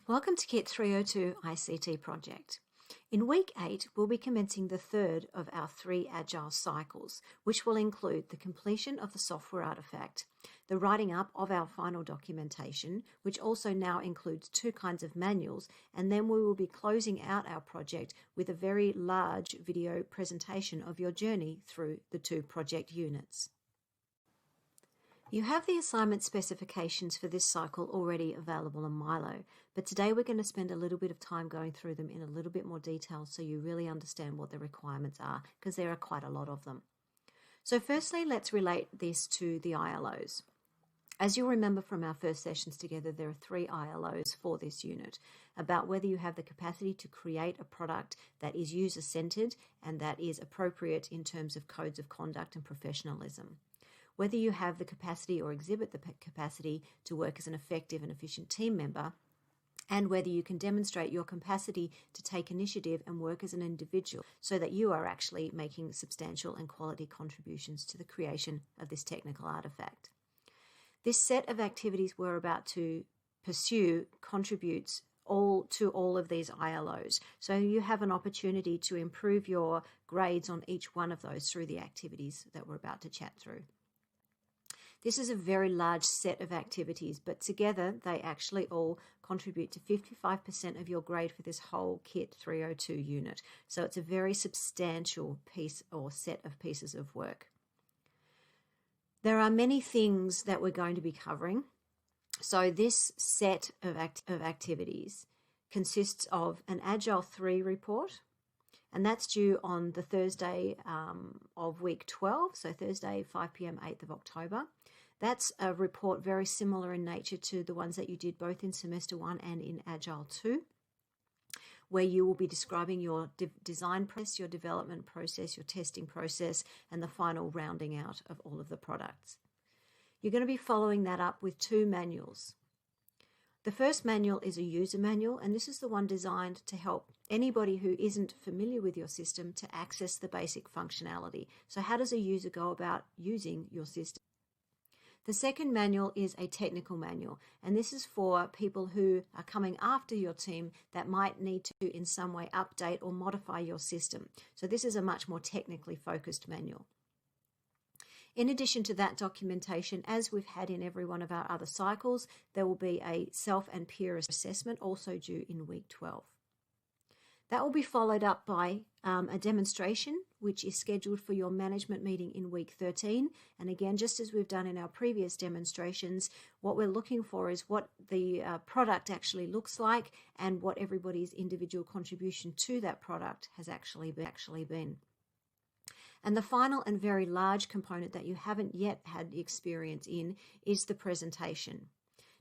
Welcome to Kit 302 ICT project. In week 8, we'll be commencing the third of our 3 agile cycles, which will include the completion of the software artifact, the writing up of our final documentation, which also now includes 2 kinds of manuals, and then we will be closing out our project with a very large video presentation of your journey through the 2 project units. You have the assignment specifications for this cycle already available on Milo, but today we're going to spend a little bit of time going through them in a little bit more detail so you really understand what the requirements are, because there are quite a lot of them. So firstly, let's relate this to the ILOs. As you'll remember from our first sessions together, there are 3 ILOs for this unit, about whether you have the capacity to create a product that is user-centered and that is appropriate in terms of codes of conduct and professionalism, whether you have the capacity or exhibit the capacity to work as an effective and efficient team member, and whether you can demonstrate your capacity to take initiative and work as an individual so that you are actually making substantial and quality contributions to the creation of this technical artifact. This set of activities we're about to pursue contributes to all of these ILOs. So you have an opportunity to improve your grades on each one of those through the activities that we're about to chat through. This is a very large set of activities, but together they actually all contribute to 55% of your grade for this whole Kit 302 unit. So it's a very substantial piece or set of pieces of work. There are many things that we're going to be covering. So this set of activities consists of an Agile 3 report, and that's due on the Thursday of week 12, so Thursday, 5 p.m, 8th of October. That's a report very similar in nature to the ones that you did both in Semester 1 and in Agile 2, where you will be describing your design process, your development process, your testing process, and the final rounding out of all of the products. You're going to be following that up with 2 manuals. The first manual is a user manual, and this is the one designed to help anybody who isn't familiar with your system to access the basic functionality. So how does a user go about using your system? The second manual is a technical manual, and this is for people who are coming after your team that might need to in some way update or modify your system. So this is a much more technically focused manual. In addition to that documentation, as we've had in every one of our other cycles, there will be a self and peer assessment also due in week 12. That will be followed up by a demonstration, which is scheduled for your management meeting in week 13. And again, just as we've done in our previous demonstrations, what we're looking for is what the product actually looks like and what everybody's individual contribution to that product has actually been. And the final and very large component that you haven't yet had experience in is the presentation.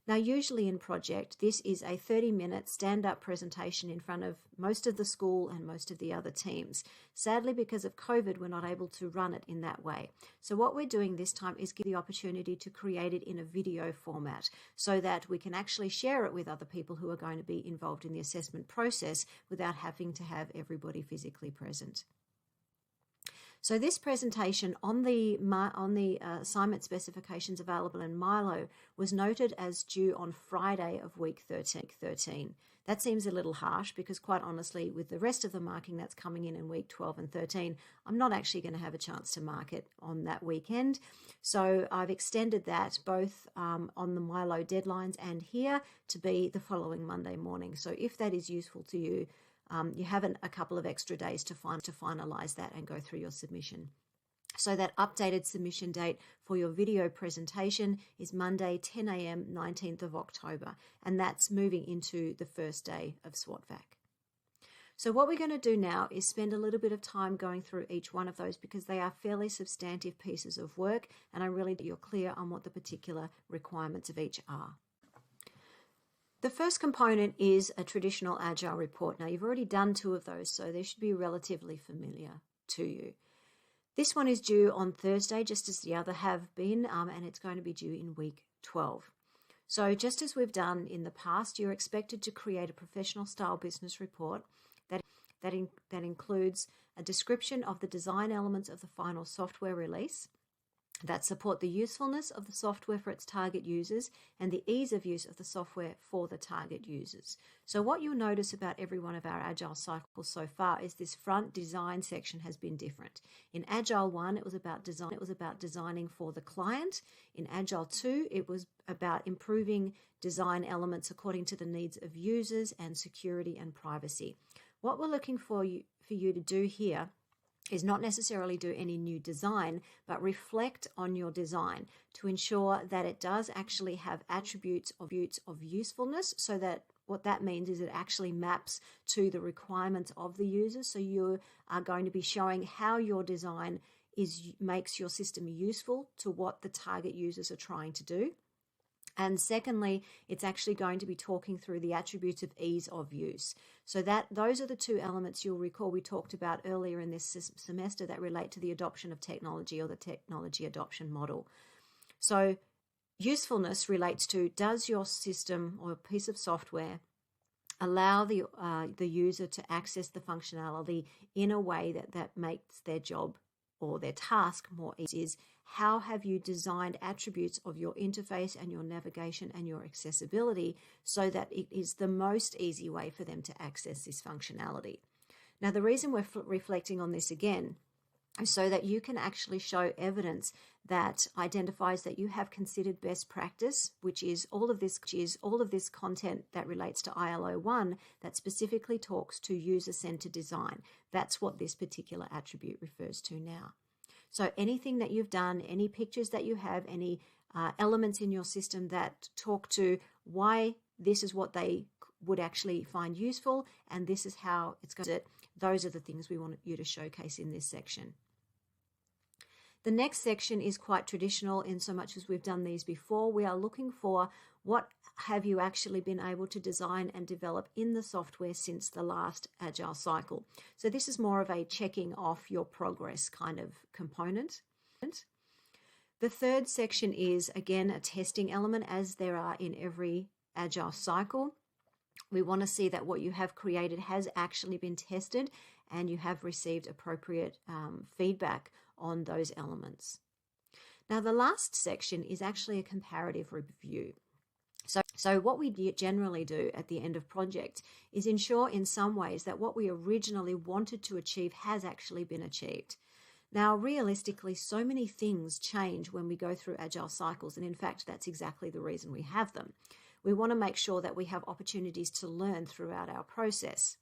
Now, usually in project, this is a 30-minute stand-up presentation in front of most of the school and most of the other teams. Sadly, because of COVID, we're not able to run it in that way. So what we're doing this time is give the opportunity to create it in a video format so that we can actually share it with other people who are going to be involved in the assessment process without having to have everybody physically present. So this presentation on the assignment specifications available in Milo was noted as due on Friday of week 13. That seems a little harsh because quite honestly, with the rest of the marking that's coming in week 12 and 13, I'm not actually going to have a chance to mark it on that weekend. So I've extended that both on the Milo deadlines and here to be the following Monday morning. So if that is useful to you, you have a couple of extra days to finalize that and go through your submission. So that updated submission date for your video presentation is Monday, 10 a.m, 19th of October, and that's moving into the first day of SWOTVAC. So what we're going to do now is spend a little bit of time going through each one of those because they are fairly substantive pieces of work, and I really think you're clear on what the particular requirements of each are. The first component is a traditional Agile report. Now, you've already done 2 of those, so they should be relatively familiar to you. This one is due on Thursday, just as the other have been, and it's going to be due in week 12. So just as we've done in the past, you're expected to create a professional style business report that includes a description of the design elements of the final software release, that support the usefulness of the software for its target users and the ease of use of the software for the target users. So what you'll notice about every one of our Agile cycles so far is this front design section has been different. In Agile 1, it was about design. It was about designing for the client. In Agile 2, it was about improving design elements according to the needs of users and security and privacy. What we're looking for you to do here is not necessarily do any new design, but reflect on your design to ensure that it does actually have attributes of usefulness, so that what that means is it actually maps to the requirements of the user. So you are going to be showing how your design makes your system useful to what the target users are trying to do. And secondly, it's actually going to be talking through the attributes of ease of use. So those are the two elements you'll recall we talked about earlier in this semester that relate to the adoption of technology, or the technology adoption model. So usefulness relates to, does your system or a piece of software allow the user to access the functionality in a way that makes their job or their task more easy? How have you designed attributes of your interface and your navigation and your accessibility so that it is the most easy way for them to access this functionality? Now, the reason we're reflecting on this again is so that you can actually show evidence that identifies that you have considered best practice, which is all of this content that relates to ILO 1 that specifically talks to user-centered design. That's what this particular attribute refers to now. So anything that you've done, any pictures that you have, any elements in your system that talk to why this is what they would actually find useful and this is how it's going to, those are the things we want you to showcase in this section. The next section is quite traditional in so much as we've done these before. We are looking for what have you actually been able to design and develop in the software since the last Agile cycle. So this is more of a checking off your progress kind of component. The third section is, again, a testing element, as there are in every Agile cycle. We want to see that what you have created has actually been tested and you have received appropriate feedback on those elements. Now, the last section is actually a comparative review. So what we generally do at the end of project is ensure in some ways that what we originally wanted to achieve has actually been achieved. Now, realistically, so many things change when we go through Agile cycles, and in fact, that's exactly the reason we have them. We want to make sure that we have opportunities to learn throughout our process.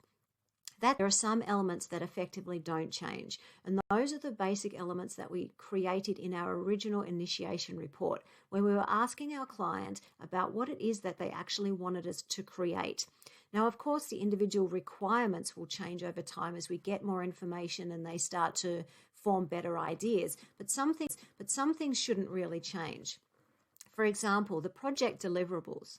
There are some elements that effectively don't change, and those are the basic elements that we created in our original initiation report, when we were asking our client about what it is that they actually wanted us to create. Now, of course, the individual requirements will change over time as we get more information and they start to form better ideas, but some things shouldn't really change. For example, the project deliverables.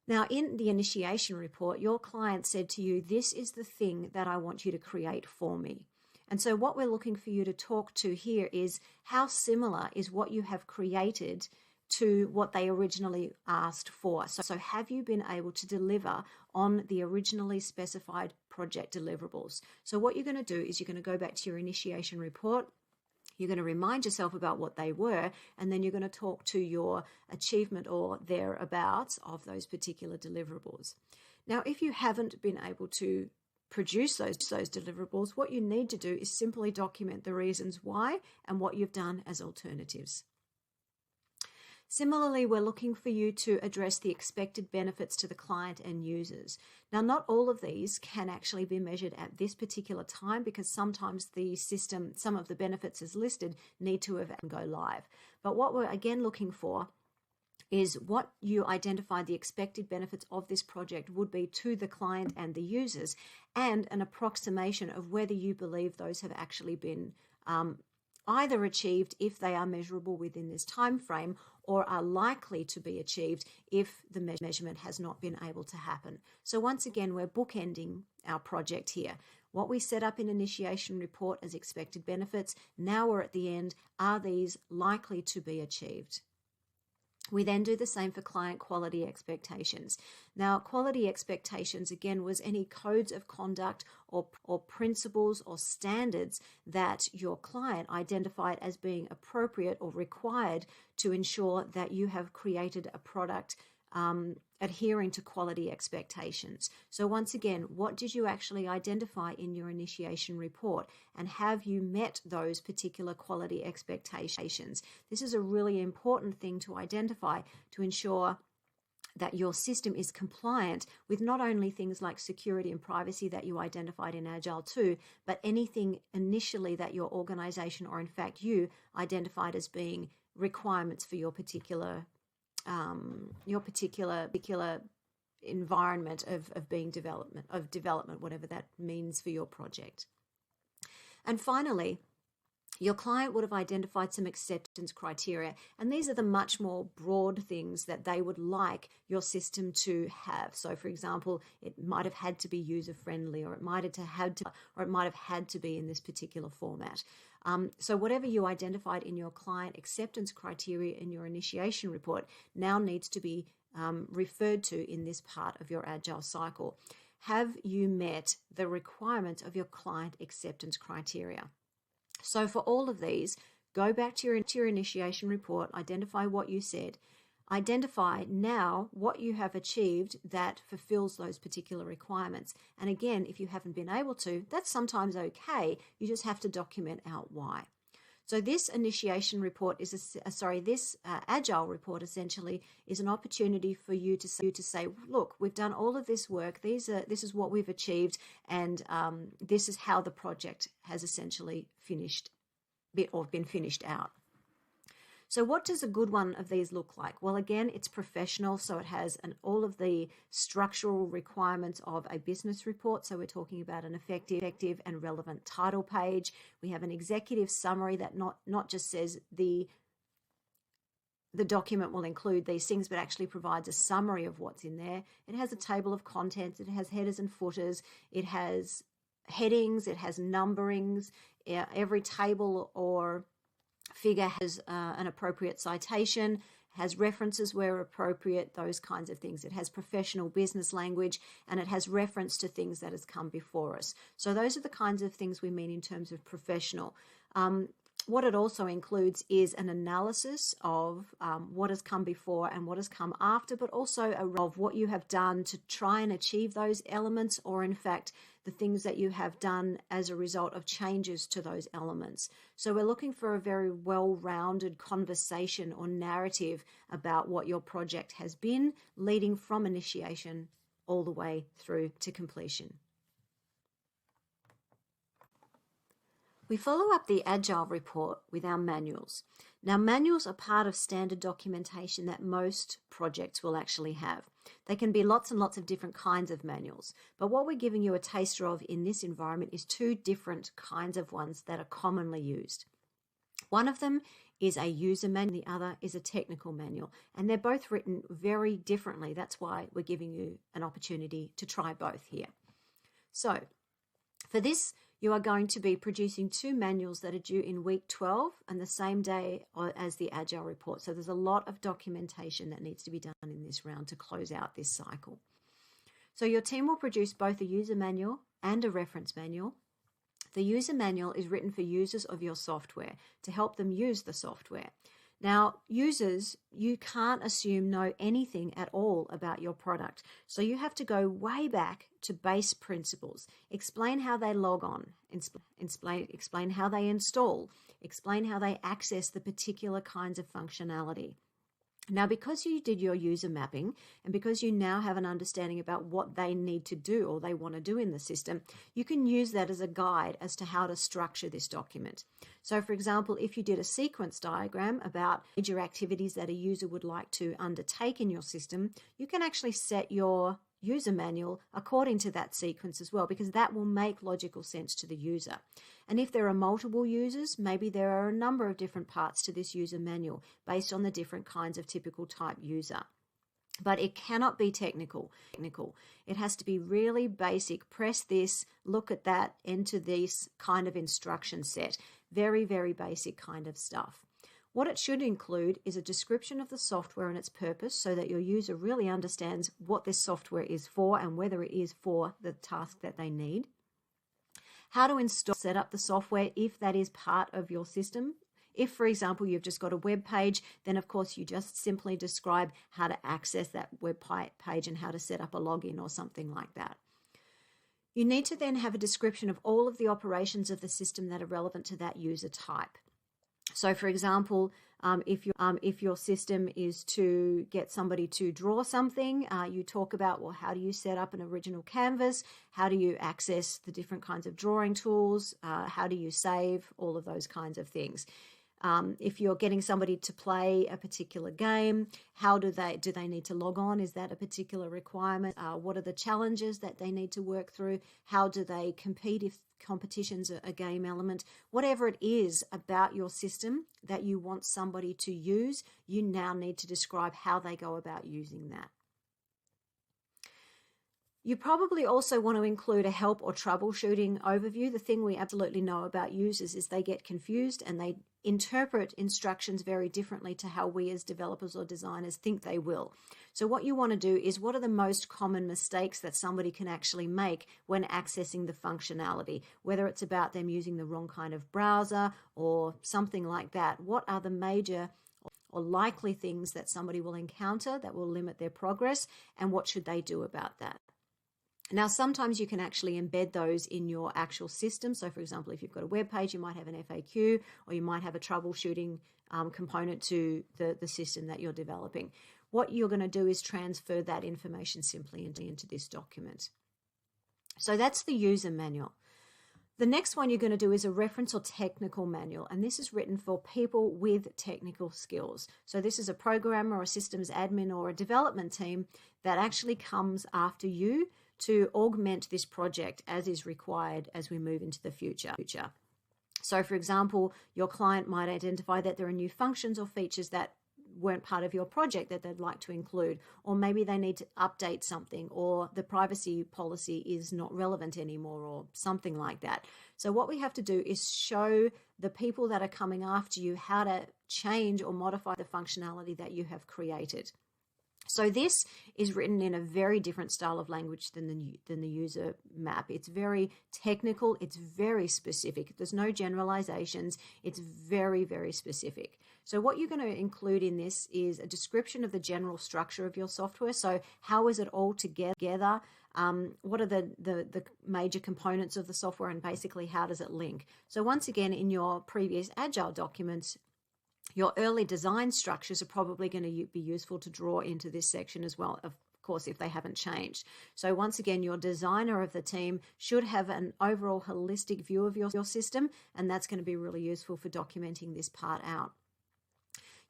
Now, in the initiation report, your client said to you, this is the thing that I want you to create for me. And so what we're looking for you to talk to here is how similar is what you have created to what they originally asked for. So have you been able to deliver on the originally specified project deliverables? So what you're going to do is you're going to go back to your initiation report. You're going to remind yourself about what they were, and then you're going to talk to your achievement or thereabouts of those particular deliverables. Now, if you haven't been able to produce those deliverables, what you need to do is simply document the reasons why and what you've done as alternatives. Similarly, we're looking for you to address the expected benefits to the client and users. Now, not all of these can actually be measured at this particular time because sometimes the system, some of the benefits as listed, need to have and go live. But what we're again looking for is what you identify the expected benefits of this project would be to the client and the users, and an approximation of whether you believe those have actually been either achieved if they are measurable within this time frame, or are likely to be achieved if the measurement has not been able to happen. So once again, we're bookending our project here. What we set up in initiation report as expected benefits, now we're at the end, are these likely to be achieved? We then do the same for client quality expectations. Now, quality expectations, again, was any codes of conduct or principles or standards that your client identified as being appropriate or required to ensure that you have created a product adhering to quality expectations. So once again, what did you actually identify in your initiation report, and have you met those particular quality expectations? This is a really important thing to identify to ensure that your system is compliant with not only things like security and privacy that you identified in Agile 2, but anything initially that your organization, or in fact you, identified as being requirements for your particular environment of development, whatever that means for your project. And finally, your client would have identified some acceptance criteria, and these are the much more broad things that they would like your system to have. So, for example, it might have had to be user-friendly, or it might have had to be in this particular format. So whatever you identified in your client acceptance criteria in your initiation report now needs to be referred to in this part of your Agile cycle. Have you met the requirements of your client acceptance criteria? So for all of these, go back to your initiation report, identify what you said, identify now what you have achieved that fulfills those particular requirements. And again, if you haven't been able to, that's sometimes okay. You just have to document out why. So this initiation report is this Agile report essentially is an opportunity for you to say, look, we've done all of this work. This is what we've achieved, and this is how the project has essentially been finished out. So what does a good one of these look like? Well, again, it's professional, so it has all of the structural requirements of a business report. So we're talking about an effective and relevant title page. We have an executive summary that not just says the document will include these things, but actually provides a summary of what's in there. It has a table of contents. It has headers and footers. It has headings. It has numberings. Every table or figure has an appropriate citation, has references where appropriate, those kinds of things. It has professional business language, and it has reference to things that has come before us. So those are the kinds of things we mean in terms of professional. What it also includes is an analysis of what has come before and what has come after, but also of what you have done to try and achieve those elements, or in fact, the things that you have done as a result of changes to those elements. So we're looking for a very well-rounded conversation or narrative about what your project has been, leading from initiation all the way through to completion. We follow up the Agile report with our manuals. Now, manuals are part of standard documentation that most projects will actually have. They can be lots and lots of different kinds of manuals, but what we're giving you a taster of in this environment is two different kinds of ones that are commonly used. One of them is a user manual, the other is a technical manual, and they're both written very differently. That's why we're giving you an opportunity to try both here. So, for this, you are going to be producing two manuals that are due in week 12 and the same day as the Agile report. So there's a lot of documentation that needs to be done in this round to close out this cycle. So your team will produce both a user manual and a reference manual. The user manual is written for users of your software to help them use the software. Now, users, you can't assume know anything at all about your product. So you have to go way back to base principles. Explain how they log on, explain how they install, explain how they access the particular kinds of functionality. Now, because you did your user mapping and because you now have an understanding about what they need to do or they want to do in the system, you can use that as a guide as to how to structure this document. So, for example, if you did a sequence diagram about major activities that a user would like to undertake in your system, you can actually set your user manual according to that sequence as well, because that will make logical sense to the user. And if there are multiple users, maybe there are a number of different parts to this user manual based on the different kinds of typical type user. But it cannot be technical. It has to be really basic. Press this, look at that, enter this kind of instruction set. Very, very basic kind of stuff. What it should include is a description of the software and its purpose so that your user really understands what this software is for and whether it is for the task that they need. How to install, set up the software if that is part of your system. If, for example, you've just got a web page, then of course you just simply describe how to access that web page and how to set up a login or something like that. You need to then have a description of all of the operations of the system that are relevant to that user type. So, for example, if your system is to get somebody to draw something, you talk about, well, how do you set up an original canvas? How do you access the different kinds of drawing tools? How do you save? All of those kinds of things. If you're getting somebody to play a particular game, how do they need to log on? Is that a particular requirement? What are the challenges that they need to work through? How do they compete if competition's a game element? Whatever it is about your system that you want somebody to use, you now need to describe how they go about using that. You probably also want to include a help or troubleshooting overview. The thing we absolutely know about users is they get confused and they interpret instructions very differently to how we as developers or designers think they will. So what you want to do is, what are the most common mistakes that somebody can actually make when accessing the functionality, whether it's about them using the wrong kind of browser or something like that. What are the major or likely things that somebody will encounter that will limit their progress, and what should they do about that? Now, sometimes you can actually embed those in your actual system. So, for example, if you've got a web page, you might have an FAQ, or you might have a troubleshooting component to the system that you're developing. What you're going to do is transfer that information simply into this document. So that's the user manual. The next one you're going to do is a reference or technical manual, and this is written for people with technical skills. So this is a programmer or a systems admin or a development team that actually comes after you to augment this project as is required as we move into the future. So, for example, your client might identify that there are new functions or features that weren't part of your project that they'd like to include, or maybe they need to update something, or the privacy policy is not relevant anymore, or something like that. So what we have to do is show the people that are coming after you how to change or modify the functionality that you have created. So this is written in a very different style of language than the user map. It's very technical. It's very specific. There's no generalizations. It's very, very specific. So what you're going to include in this is a description of the general structure of your software. So how is it all together? What are the major components of the software, and basically how does it link? So once again, in your previous Agile documents, your early design structures are probably going to be useful to draw into this section as well, of course, if they haven't changed. So once again, your designer of the team should have an overall holistic view of your system, and that's going to be really useful for documenting this part out.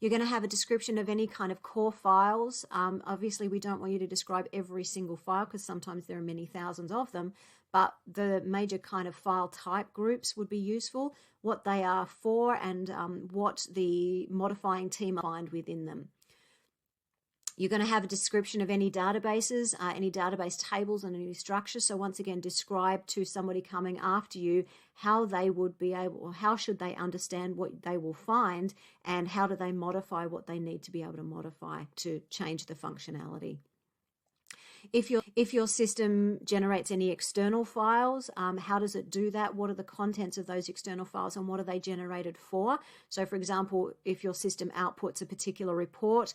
You're going to have a description of any kind of core files. Obviously, we don't want you to describe every single file because sometimes there are many thousands of them, but the major kind of file type groups would be useful, what they are for, and what the modifying team find within them. You're going to have a description of any databases, any database tables and any structure. So once again, describe to somebody coming after you how they would be able, or how should they understand what they will find, and how do they modify what they need to be able to modify to change the functionality. If your system generates any external files, how does it do that? What are the contents of those external files, and what are they generated for? So, for example, if your system outputs a particular report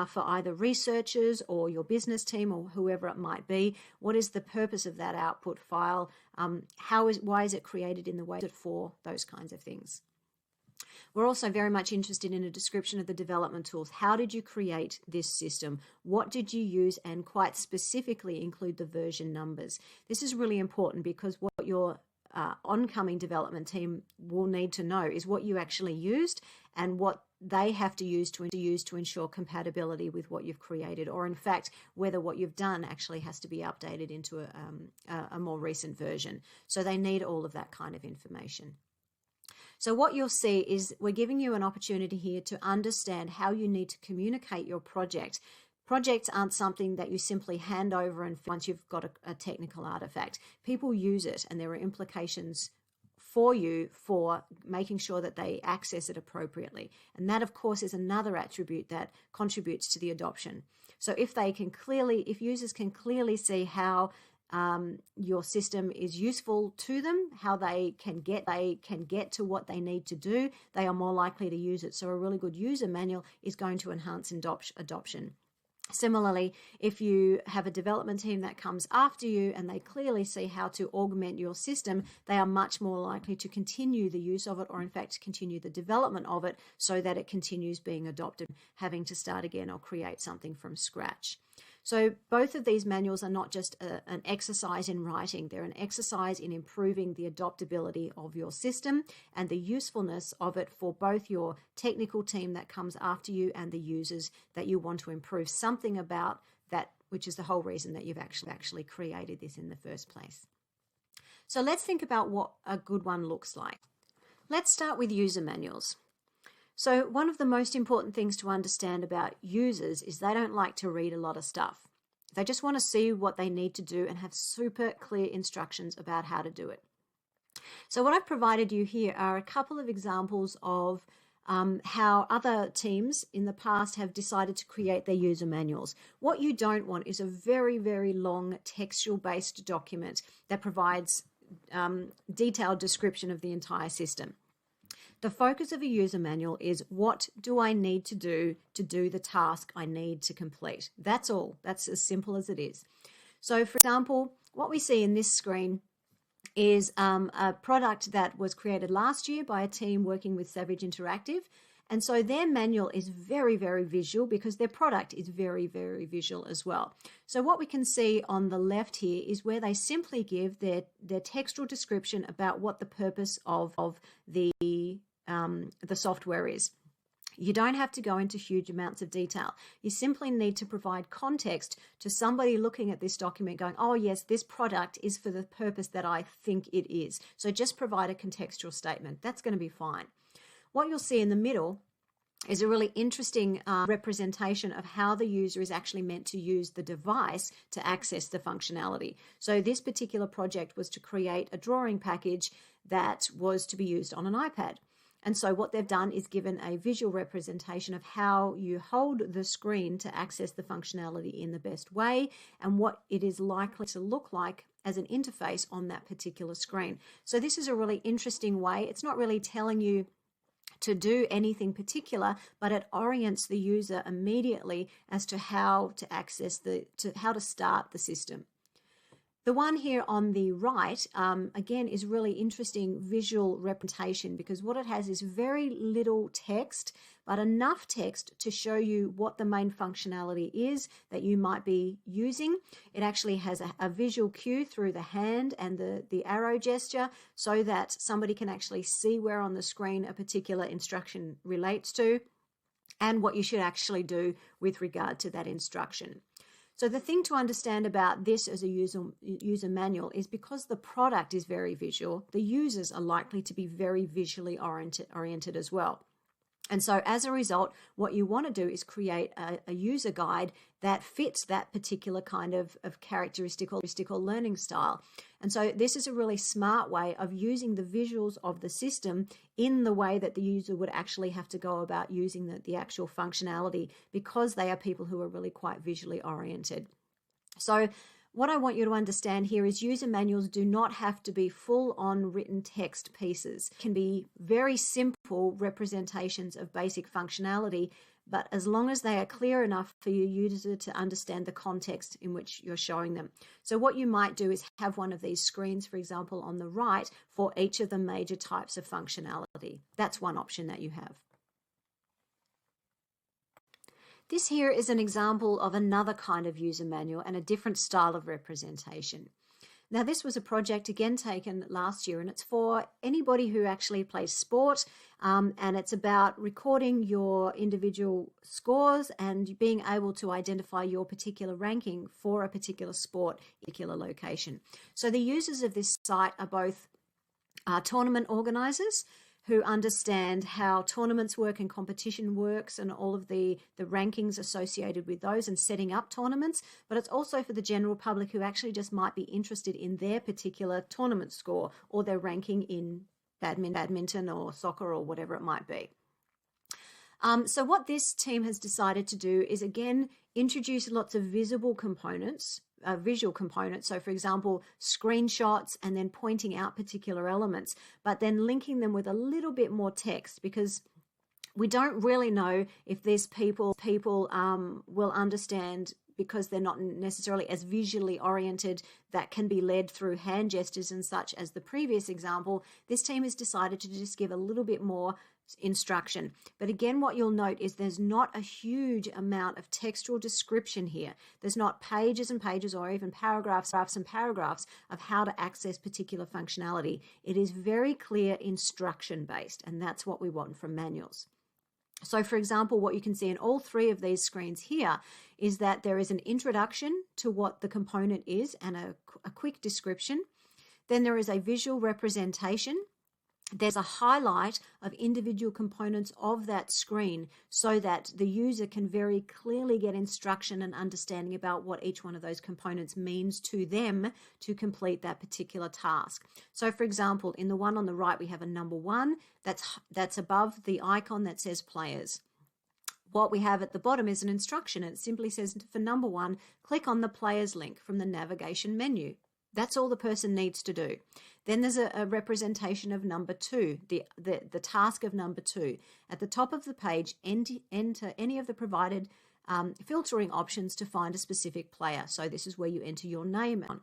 for either researchers or your business team or whoever it might be, what is the purpose of that output file? Why is it created in the way for those kinds of things? We're also very much interested in a description of the development tools. How did you create this system? What did you use? And quite specifically include the version numbers. This is really important because what your oncoming development team will need to know is what you actually used and what they have to use to ensure compatibility with what you've created, or in fact, whether what you've done actually has to be updated into a more recent version. So they need all of that kind of information. So what you'll see is we're giving you an opportunity here to understand how you need to communicate your project. Projects aren't something that you simply hand over and once you've got a technical artifact. People use it, and there are implications for you for making sure that they access it appropriately. And that, of course, is another attribute that contributes to the adoption. So if users can clearly see how your system is useful to them, how they can get to what they need to do, they are more likely to use it. So a really good user manual is going to enhance adoption. Similarly, if you have a development team that comes after you and they clearly see how to augment your system, they are much more likely to continue the use of it, or in fact continue the development of it so that it continues being adopted, having to start again or create something from scratch. So both of these manuals are not just an exercise in writing, they're an exercise in improving the adoptability of your system and the usefulness of it for both your technical team that comes after you and the users that you want to improve something about that, which is the whole reason that you've actually created this in the first place. So let's think about what a good one looks like. Let's start with user manuals. So one of the most important things to understand about users is they don't like to read a lot of stuff. They just want to see what they need to do and have super clear instructions about how to do it. So what I've provided you here are a couple of examples of how other teams in the past have decided to create their user manuals. What you don't want is a very, very long textual-based document that provides detailed description of the entire system. The focus of a user manual is, what do I need to do the task I need to complete? That's all. That's as simple as it is. So for example, what we see in this screen is a product that was created last year by a team working with Savage Interactive. And so their manual is very, very visual because their product is very, very visual as well. So what we can see on the left here is where they simply give their textual description about what the purpose of the software is. You don't have to go into huge amounts of detail. You simply need to provide context to somebody looking at this document going, oh yes, this product is for the purpose that I think it is. So just provide a contextual statement. That's going to be fine. What you'll see in the middle is a really interesting representation of how the user is actually meant to use the device to access the functionality. So this particular project was to create a drawing package that was to be used on an iPad. And so what they've done is given a visual representation of how you hold the screen to access the functionality in the best way and what it is likely to look like as an interface on that particular screen. So this is a really interesting way. It's not really telling you to do anything particular, but it orients the user immediately as to how to access how to start the system. The one here on the right, again, is really interesting visual representation because what it has is very little text, but enough text to show you what the main functionality is that you might be using. It actually has a visual cue through the hand and the arrow gesture so that somebody can actually see where on the screen a particular instruction relates to and what you should actually do with regard to that instruction. So the thing to understand about this as a user manual is because the product is very visual, the users are likely to be very visually oriented as well. And so as a result, what you want to do is create a user guide that fits that particular kind of characteristic or learning style. And so this is a really smart way of using the visuals of the system in the way that the user would actually have to go about using the actual functionality because they are people who are really quite visually oriented. So what I want you to understand here is user manuals do not have to be full-on written text pieces. It can be very simple representations of basic functionality, but as long as they are clear enough for your user to understand the context in which you're showing them. So what you might do is have one of these screens, for example, on the right for each of the major types of functionality. That's one option that you have. This here is an example of another kind of user manual and a different style of representation. Now this was a project again taken last year and it's for anybody who actually plays sport and it's about recording your individual scores and being able to identify your particular ranking for a particular sport, particular location. So the users of this site are both tournament organisers who understand how tournaments work and competition works and all of the rankings associated with those and setting up tournaments, but it's also for the general public who actually just might be interested in their particular tournament score or their ranking in badminton or soccer or whatever it might be. So what this team has decided to do is, again, introduce lots of visual components. So for example, screenshots and then pointing out particular elements, but then linking them with a little bit more text, because we don't really know if these people will understand, because they're not necessarily as visually oriented, that can be led through hand gestures and such as the previous example. This team has decided to just give a little bit more instruction. But again, what you'll note is there's not a huge amount of textual description here. There's not pages and pages or even paragraphs and paragraphs of how to access particular functionality. It is very clear instruction based, and that's what we want from manuals. So for example, what you can see in all three of these screens here is that there is an introduction to what the component is and a quick description. Then there is a visual representation. There's a highlight of individual components of that screen so that the user can very clearly get instruction and understanding about what each one of those components means to them to complete that particular task. So for example, in the one on the right, we have a number 1 that's above the icon that says players. What we have at the bottom is an instruction, and it simply says for number 1, click on the players link from the navigation menu. That's all the person needs to do. Then there's a representation of number 2, the task of number 2. At the top of the page, enter any of the provided filtering options to find a specific player. So this is where you enter your name on.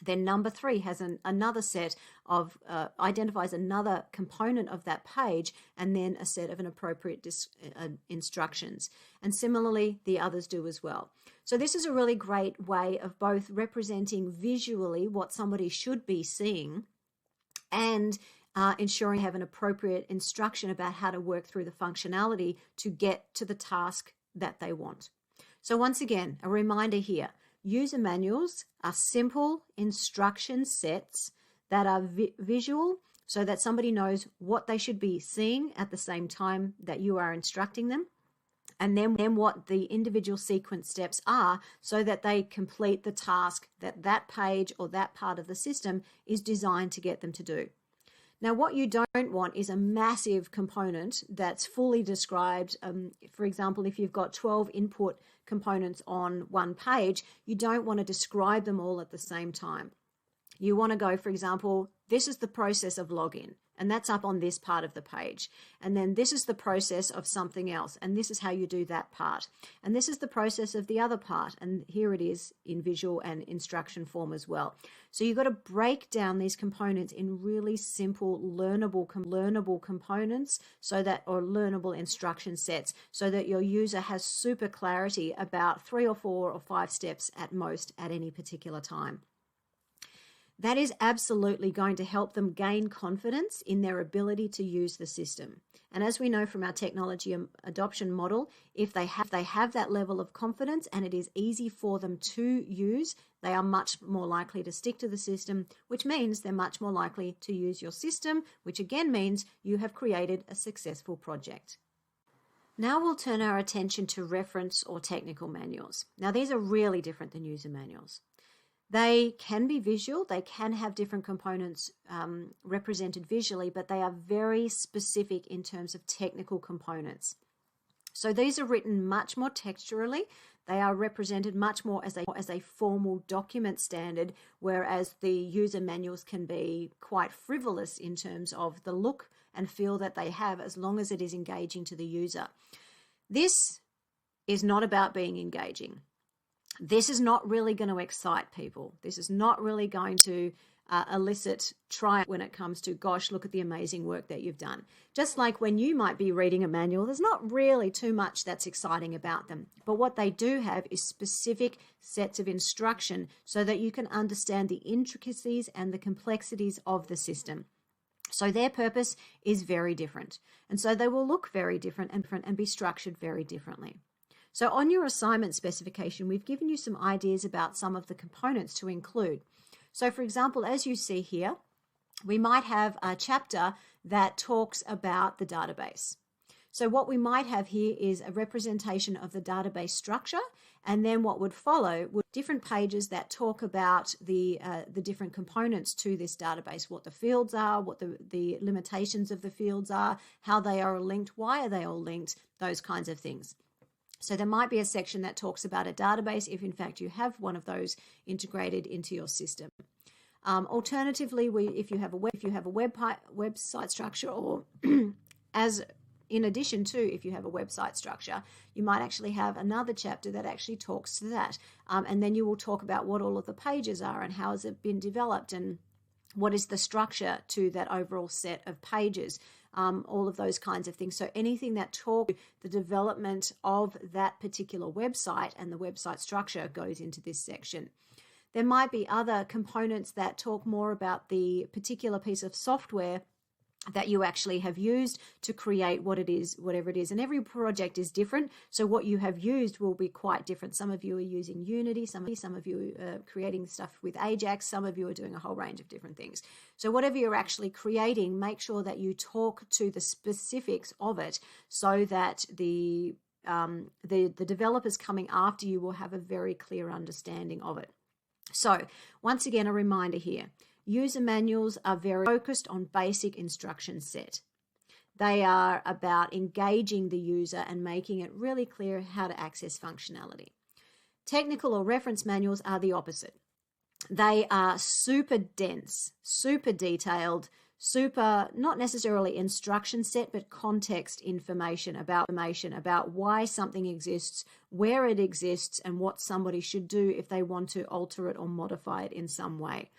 Then number 3 has another set of, identifies another component of that page, and then a set of an appropriate instructions. And similarly, the others do as well. So this is a really great way of both representing visually what somebody should be seeing and ensuring they have an appropriate instruction about how to work through the functionality to get to the task that they want. So once again, a reminder here. User manuals are simple instruction sets that are visual, so that somebody knows what they should be seeing at the same time that you are instructing them, and then what the individual sequence steps are so that they complete the task that that page or that part of the system is designed to get them to do. Now, what you don't want is a massive component that's fully described. For example, if you've got 12 input components on one page, you don't want to describe them all at the same time. You want to go, for example, this is the process of login, and that's up on this part of the page. And then this is the process of something else, and this is how you do that part. And this is the process of the other part, and here it is in visual and instruction form as well. So you've got to break down these components in really simple, learnable components, or learnable instruction sets, so that your user has super clarity about 3 or 4 or 5 steps at most at any particular time. That is absolutely going to help them gain confidence in their ability to use the system. And as we know from our technology adoption model, if they have that level of confidence and it is easy for them to use, they are much more likely to stick to the system, which means they're much more likely to use your system, which again means you have created a successful project. Now we'll turn our attention to reference or technical manuals. Now these are really different than user manuals. They can be visual, they can have different components represented visually, but they are very specific in terms of technical components. So these are written much more texturally. They are represented much more as a formal document standard, whereas the user manuals can be quite frivolous in terms of the look and feel that they have, as long as it is engaging to the user. This is not about being engaging. This is not really going to excite people. This is not really going to elicit triumph when it comes to, gosh, look at the amazing work that you've done. Just like when you might be reading a manual, there's not really too much that's exciting about them. But what they do have is specific sets of instruction so that you can understand the intricacies and the complexities of the system. So their purpose is very different. And so they will look very different and be structured very differently. So on your assignment specification, we've given you some ideas about some of the components to include. So for example, as you see here, we might have a chapter that talks about the database. So what we might have here is a representation of the database structure, and then what would follow would different pages that talk about the different components to this database, what the fields are, what the limitations of the fields are, how they are linked, why are they all linked, those kinds of things. So there might be a section that talks about a database if in fact you have one of those integrated into your system. Alternatively, if you have a website structure, or as in addition to if you have a website structure, you might actually have another chapter that actually talks to that. And then you will talk about what all of the pages are and how has it been developed and what is the structure to that overall set of pages, all of those kinds of things. So anything that talks the development of that particular website and the website structure goes into this section. There might be other components that talk more about the particular piece of software that you actually have used to create what it is, whatever it is. And every project is different, so what you have used will be quite different. Some of you are using Unity, some of you are creating stuff with Ajax, some of you are doing a whole range of different things. So whatever you're actually creating, make sure that you talk to the specifics of it so that the developers coming after you will have a very clear understanding of it. So once again, a reminder here. User manuals are very focused on basic instruction set. They are about engaging the user and making it really clear how to access functionality. Technical or reference manuals are the opposite. They are super dense, super detailed, super, not necessarily instruction set, but context information about why something exists, where it exists, and what somebody should do if they want to alter it or modify it in some way.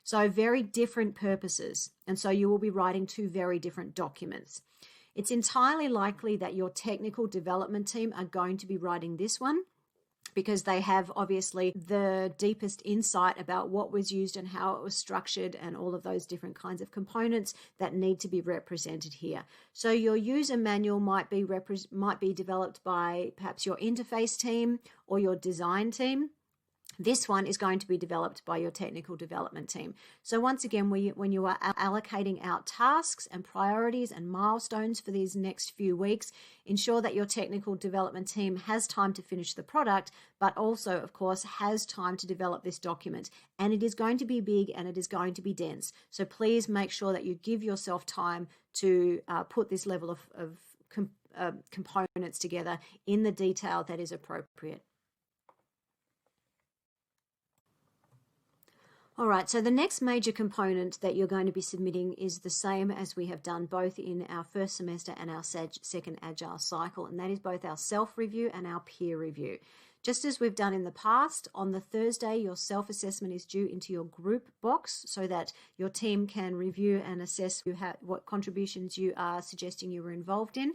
So very different purposes, and so you will be writing two very different documents. It's entirely likely that your technical development team are going to be writing this one because they have obviously the deepest insight about what was used and how it was structured and all of those different kinds of components that need to be represented here. So your user manual might be developed by perhaps your interface team or your design team. This one is going to be developed by your technical development team. So once again, when you are allocating out tasks and priorities and milestones for these next few weeks, ensure that your technical development team has time to finish the product, but also, of course, has time to develop this document. And it is going to be big and it is going to be dense. So please make sure that you give yourself time to put this level of components together in the detail that is appropriate. All right, so the next major component that you're going to be submitting is the same as we have done both in our first semester and our second Agile cycle, and that is both our self-review and our peer review. Just as we've done in the past, on the Thursday, your self-assessment is due into your group box so that your team can review and assess what contributions you are suggesting you were involved in.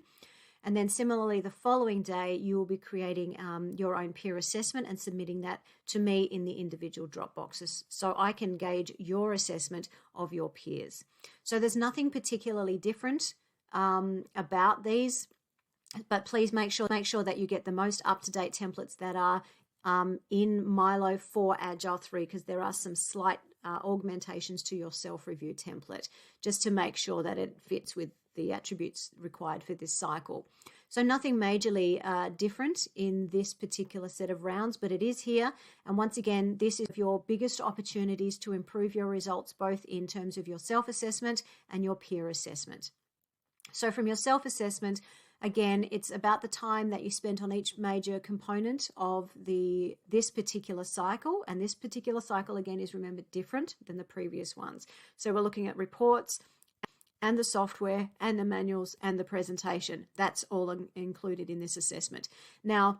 And then similarly, the following day, you will be creating your own peer assessment and submitting that to me in the individual drop boxes so I can gauge your assessment of your peers. So there's nothing particularly different about these, but please make sure that you get the most up-to-date templates that are in Milo for Agile 3, because there are some slight augmentations to your self-review template just to make sure that it fits with the attributes required for this cycle. So nothing majorly different in this particular set of rounds, but it is here. And once again, this is your biggest opportunities to improve your results, both in terms of your self-assessment and your peer assessment. So from your self-assessment, again, it's about the time that you spent on each major component of this particular cycle. And this particular cycle, again, is remembered different than the previous ones. So we're looking at reports and the software and the manuals and the presentation. That's all included in this assessment. Now,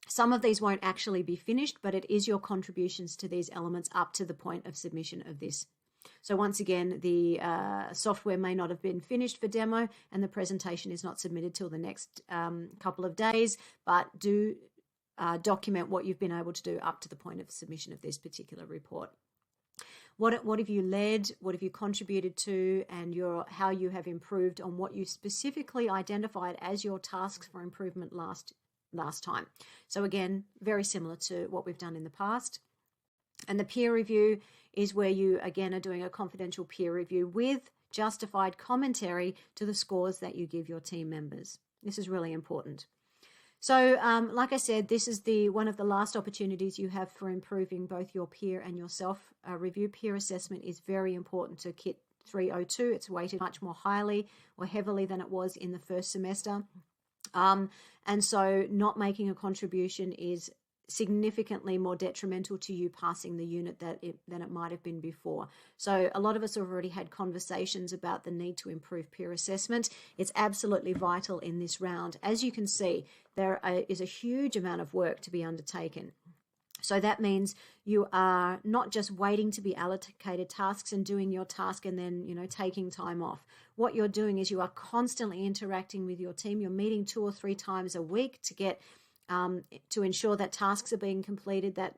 some of these won't actually be finished, but it is your contributions to these elements up to the point of submission of this. So once again, the software may not have been finished for demo and the presentation is not submitted till the next couple of days, but do document what you've been able to do up to the point of submission of this particular report. What have you led, what have you contributed to, and how you have improved on what you specifically identified as your tasks for improvement last time. So again, very similar to what we've done in the past. And the peer review is where you, again, are doing a confidential peer review with justified commentary to the scores that you give your team members. This is really important. So like I said, this is one of the last opportunities you have for improving both your peer and your self-review. Peer assessment is very important to KIT 302. It's weighted much more highly or heavily than it was in the first semester. And so not making a contribution is significantly more detrimental to you passing the unit than it might have been before. So a lot of us have already had conversations about the need to improve peer assessment. It's absolutely vital in this round. As you can see, there is a huge amount of work to be undertaken. So that means you are not just waiting to be allocated tasks and doing your task and then, taking time off. What you're doing is you are constantly interacting with your team. You're meeting 2 or 3 times a week to get to ensure that tasks are being completed, that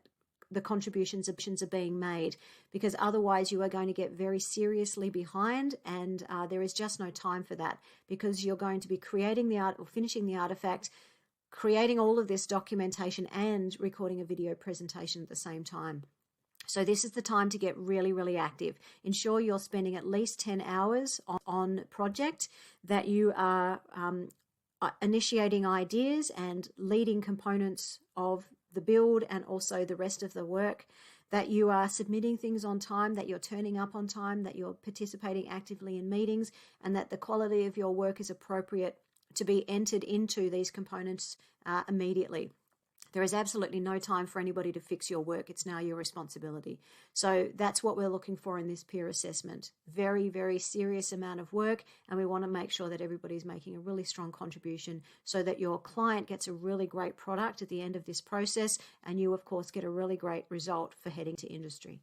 the contributions are being made, because otherwise you are going to get very seriously behind, and there is just no time for that, because you're going to be creating the art or finishing the artifact, creating all of this documentation and recording a video presentation at the same time. So this is the time to get really, really active. Ensure you're spending at least 10 hours on project, that you are initiating ideas and leading components of the build and also the rest of the work, that you are submitting things on time, that you're turning up on time, that you're participating actively in meetings, and that the quality of your work is appropriate to be entered into these components immediately. There is absolutely no time for anybody to fix your work. It's now your responsibility. So that's what we're looking for in this peer assessment. Very, very serious amount of work, and we want to make sure that everybody's making a really strong contribution so that your client gets a really great product at the end of this process, and you, of course, get a really great result for heading to industry.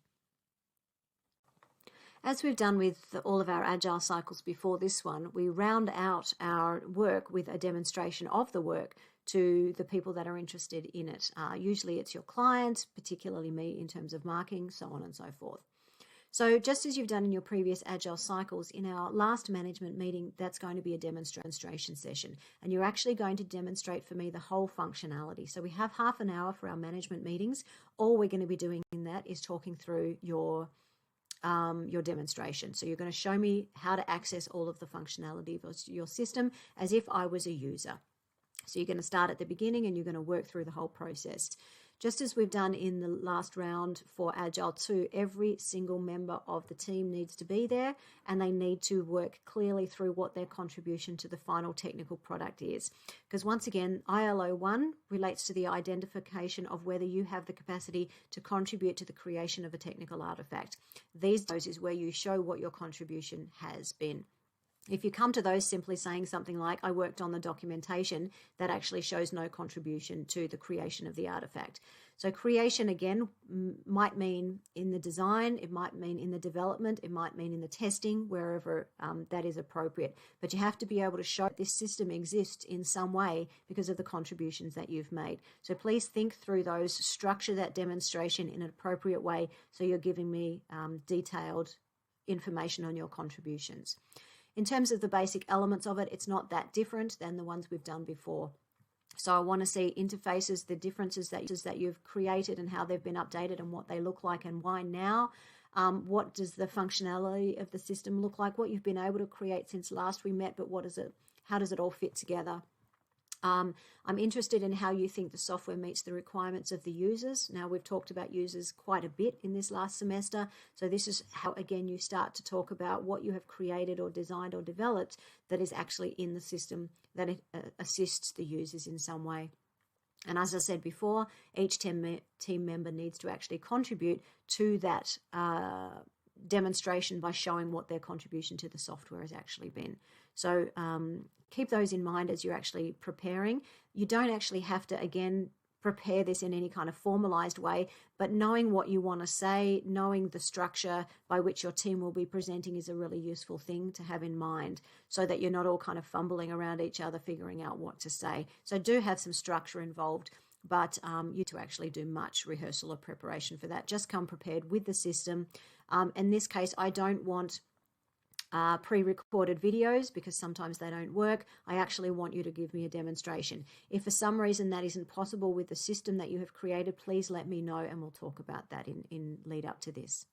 As we've done with all of our agile cycles before this one, we round out our work with a demonstration of the work to the people that are interested in it. Usually it's your client, particularly me in terms of marking, so on and so forth. So just as you've done in your previous agile cycles, in our last management meeting, that's going to be a demonstration session. And you're actually going to demonstrate for me the whole functionality. So we have half an hour for our management meetings. All we're going to be doing in that is talking through your demonstration. So you're going to show me how to access all of the functionality of your system as if I was a user. So you're going to start at the beginning and you're going to work through the whole process. Just as we've done in the last round for Agile 2, every single member of the team needs to be there, and they need to work clearly through what their contribution to the final technical product is. Because once again, ILO 1 relates to the identification of whether you have the capacity to contribute to the creation of a technical artifact. These is where you show what your contribution has been. If you come to those simply saying something like, I worked on the documentation, that actually shows no contribution to the creation of the artifact. So creation, again, might mean in the design, it might mean in the development, it might mean in the testing, wherever that is appropriate. But you have to be able to show this system exists in some way because of the contributions that you've made. So please think through those, structure that demonstration in an appropriate way so you're giving me detailed information on your contributions. In terms of the basic elements of it, it's not that different than the ones we've done before. So I want to see interfaces, the differences that you've created and how they've been updated and what they look like and why now. What does the functionality of the system look like? What you've been able to create since last we met, but how does it all fit together? I'm interested in how you think the software meets the requirements of the users. Now, we've talked about users quite a bit in this last semester. So this is how, again, you start to talk about what you have created or designed or developed that is actually in the system that it assists the users in some way. And as I said before, each team member needs to actually contribute to that demonstration by showing what their contribution to the software has actually been. So keep those in mind as you're actually preparing. You don't actually have to, again, prepare this in any kind of formalized way, but knowing what you want to say, knowing the structure by which your team will be presenting is a really useful thing to have in mind so that you're not all kind of fumbling around each other figuring out what to say. So do have some structure involved, but you to actually do much rehearsal or preparation for that. Just come prepared with the system. In this case, I don't want pre-recorded videos because sometimes they don't work. I actually want you to give me a demonstration. If for some reason that isn't possible with the system that you have created, please let me know and we'll talk about that in lead up to this.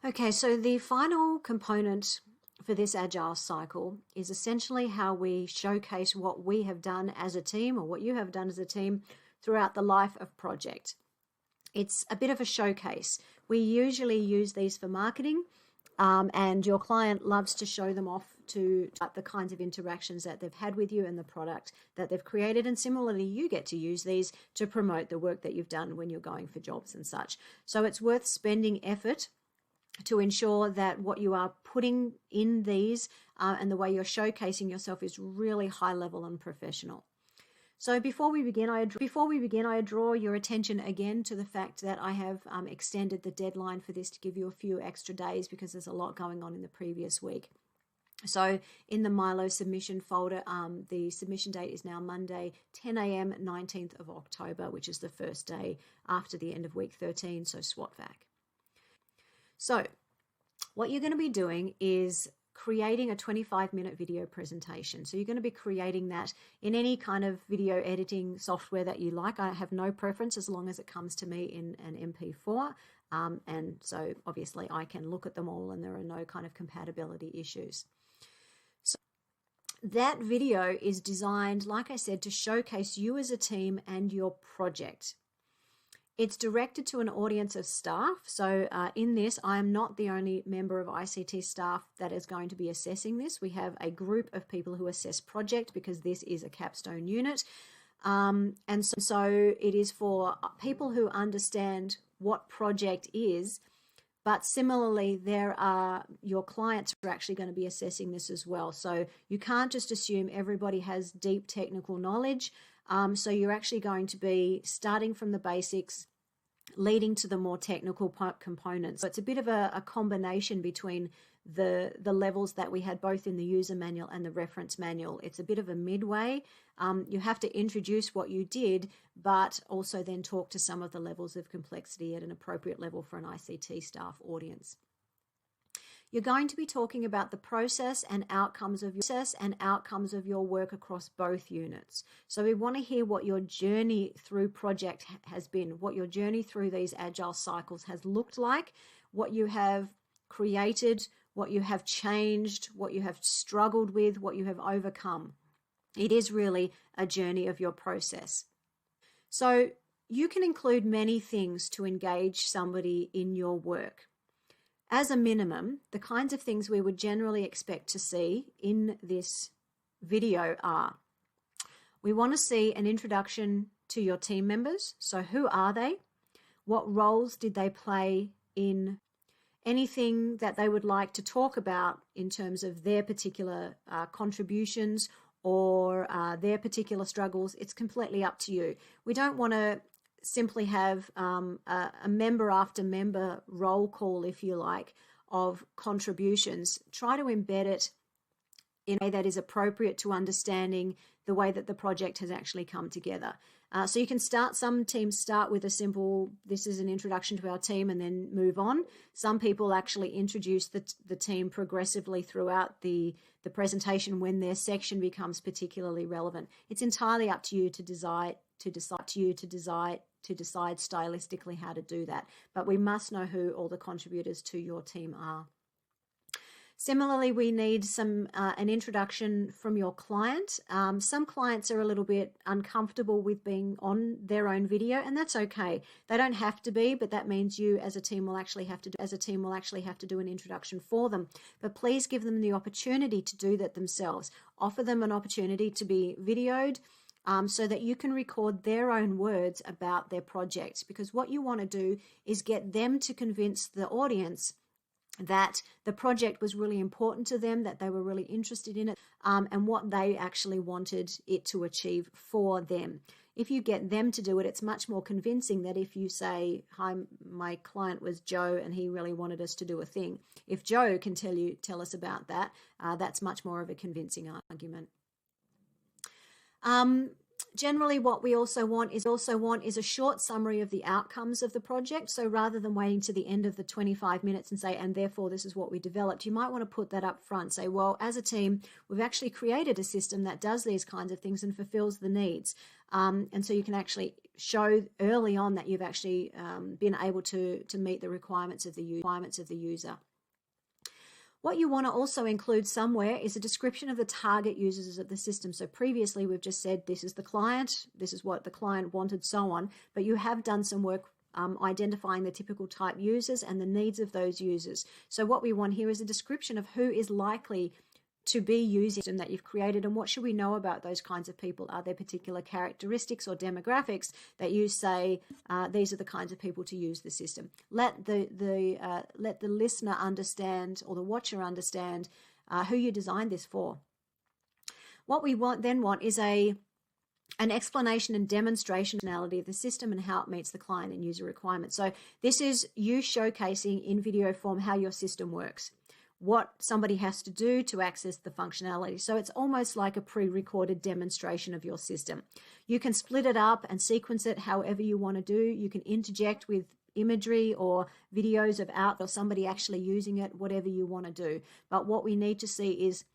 Okay, so the final component for this Agile cycle is essentially how we showcase what we have done as a team, or what you have done as a team, throughout the life of project. It's a bit of a showcase. We usually use these for marketing, and your client loves to show them off to the kinds of interactions that they've had with you and the product that they've created. And similarly, you get to use these to promote the work that you've done when you're going for jobs and such. So it's worth spending effort to ensure that what you are putting in these and the way you're showcasing yourself is really high level and professional. So before we begin, I draw your attention again to the fact that I have extended the deadline for this to give you a few extra days, because there's a lot going on in the previous week. So in the Milo submission folder, the submission date is now Monday, 10 a.m., 19th of October, which is the first day after the end of week 13, so SWOT-VAC. So what you're going to be doing is creating a 25-minute video presentation. So you're going to be creating that in any kind of video editing software that you like. I have no preference as long as it comes to me in an MP4. And so obviously I can look at them all and there are no kind of compatibility issues. So that video is designed, like I said, to showcase you as a team and your project. It's directed to an audience of staff. So in this, I am not the only member of ICT staff that is going to be assessing this. We have a group of people who assess project, because this is a capstone unit. And so it is for people who understand what project is, but similarly, your clients are actually going to be assessing this as well. So you can't just assume everybody has deep technical knowledge. So you're actually going to be starting from the basics, leading to the more technical components. So it's a bit of a combination between the levels that we had both in the user manual and the reference manual. It's a bit of a midway. You have to introduce what you did, but also then talk to some of the levels of complexity at an appropriate level for an ICT staff audience. You're going to be talking about the process and outcomes of your work across both units. So we want to hear what your journey through project has been, what your journey through these Agile cycles has looked like, what you have created, what you have changed, what you have struggled with, what you have overcome. It is really a journey of your process. So you can include many things to engage somebody in your work. As a minimum, the kinds of things we would generally expect to see in this video are: we want to see an introduction to your team members. So who are they? What roles did they play in anything that they would like to talk about in terms of their particular contributions or their particular struggles? It's completely up to you. We don't want to simply have a member after member roll call, if you like, of contributions. Try to embed it in a way that is appropriate to understanding the way that the project has actually come together. So you can some teams start with a simple, this is an introduction to our team, and then move on. Some people actually introduce the team progressively throughout the presentation when their section becomes particularly relevant. It's entirely up to you to decide stylistically how to do that. But we must know who all the contributors to your team are. Similarly, we need an introduction from your client. Some clients are a little bit uncomfortable with being on their own video, and that's okay. They don't have to be, but that means you as a team will actually have to do an introduction for them. But please give them the opportunity to do that themselves. Offer them an opportunity to be videoed, so that you can record their own words about their project, because what you want to do is get them to convince the audience that the project was really important to them, that they were really interested in it, and what they actually wanted it to achieve for them. If you get them to do it, it's much more convincing than if you say, hi, my client was Joe and he really wanted us to do a thing. If Joe can tell us about that, that's much more of a convincing argument. Generally, what we also want is a short summary of the outcomes of the project. So rather than waiting to the end of the 25 minutes and say, and therefore this is what we developed, you might want to put that up front. Say, well, as a team, we've actually created a system that does these kinds of things and fulfills the needs. And so you can actually show early on that you've actually been able to meet the requirements of the user. What you want to also include somewhere is a description of the target users of the system. So previously we've just said this is the client, this is what the client wanted, so on, but you have done some work identifying the typical type users and the needs of those users. So what we want here is a description of who is likely to be using them that you've created, and what should we know about those kinds of people? Are there particular characteristics or demographics that you say these are the kinds of people to use the system? Let the listener understand, or the watcher understand, who you designed this for. What we then want is an explanation and demonstration functionality of the system and how it meets the client and user requirements. So this is you showcasing in video form how your system works, what somebody has to do to access the functionality. So it's almost like a pre-recorded demonstration of your system. You can split it up and sequence it however you want to do. You can interject with imagery or videos of or somebody actually using it, whatever you want to do. But what we need to see is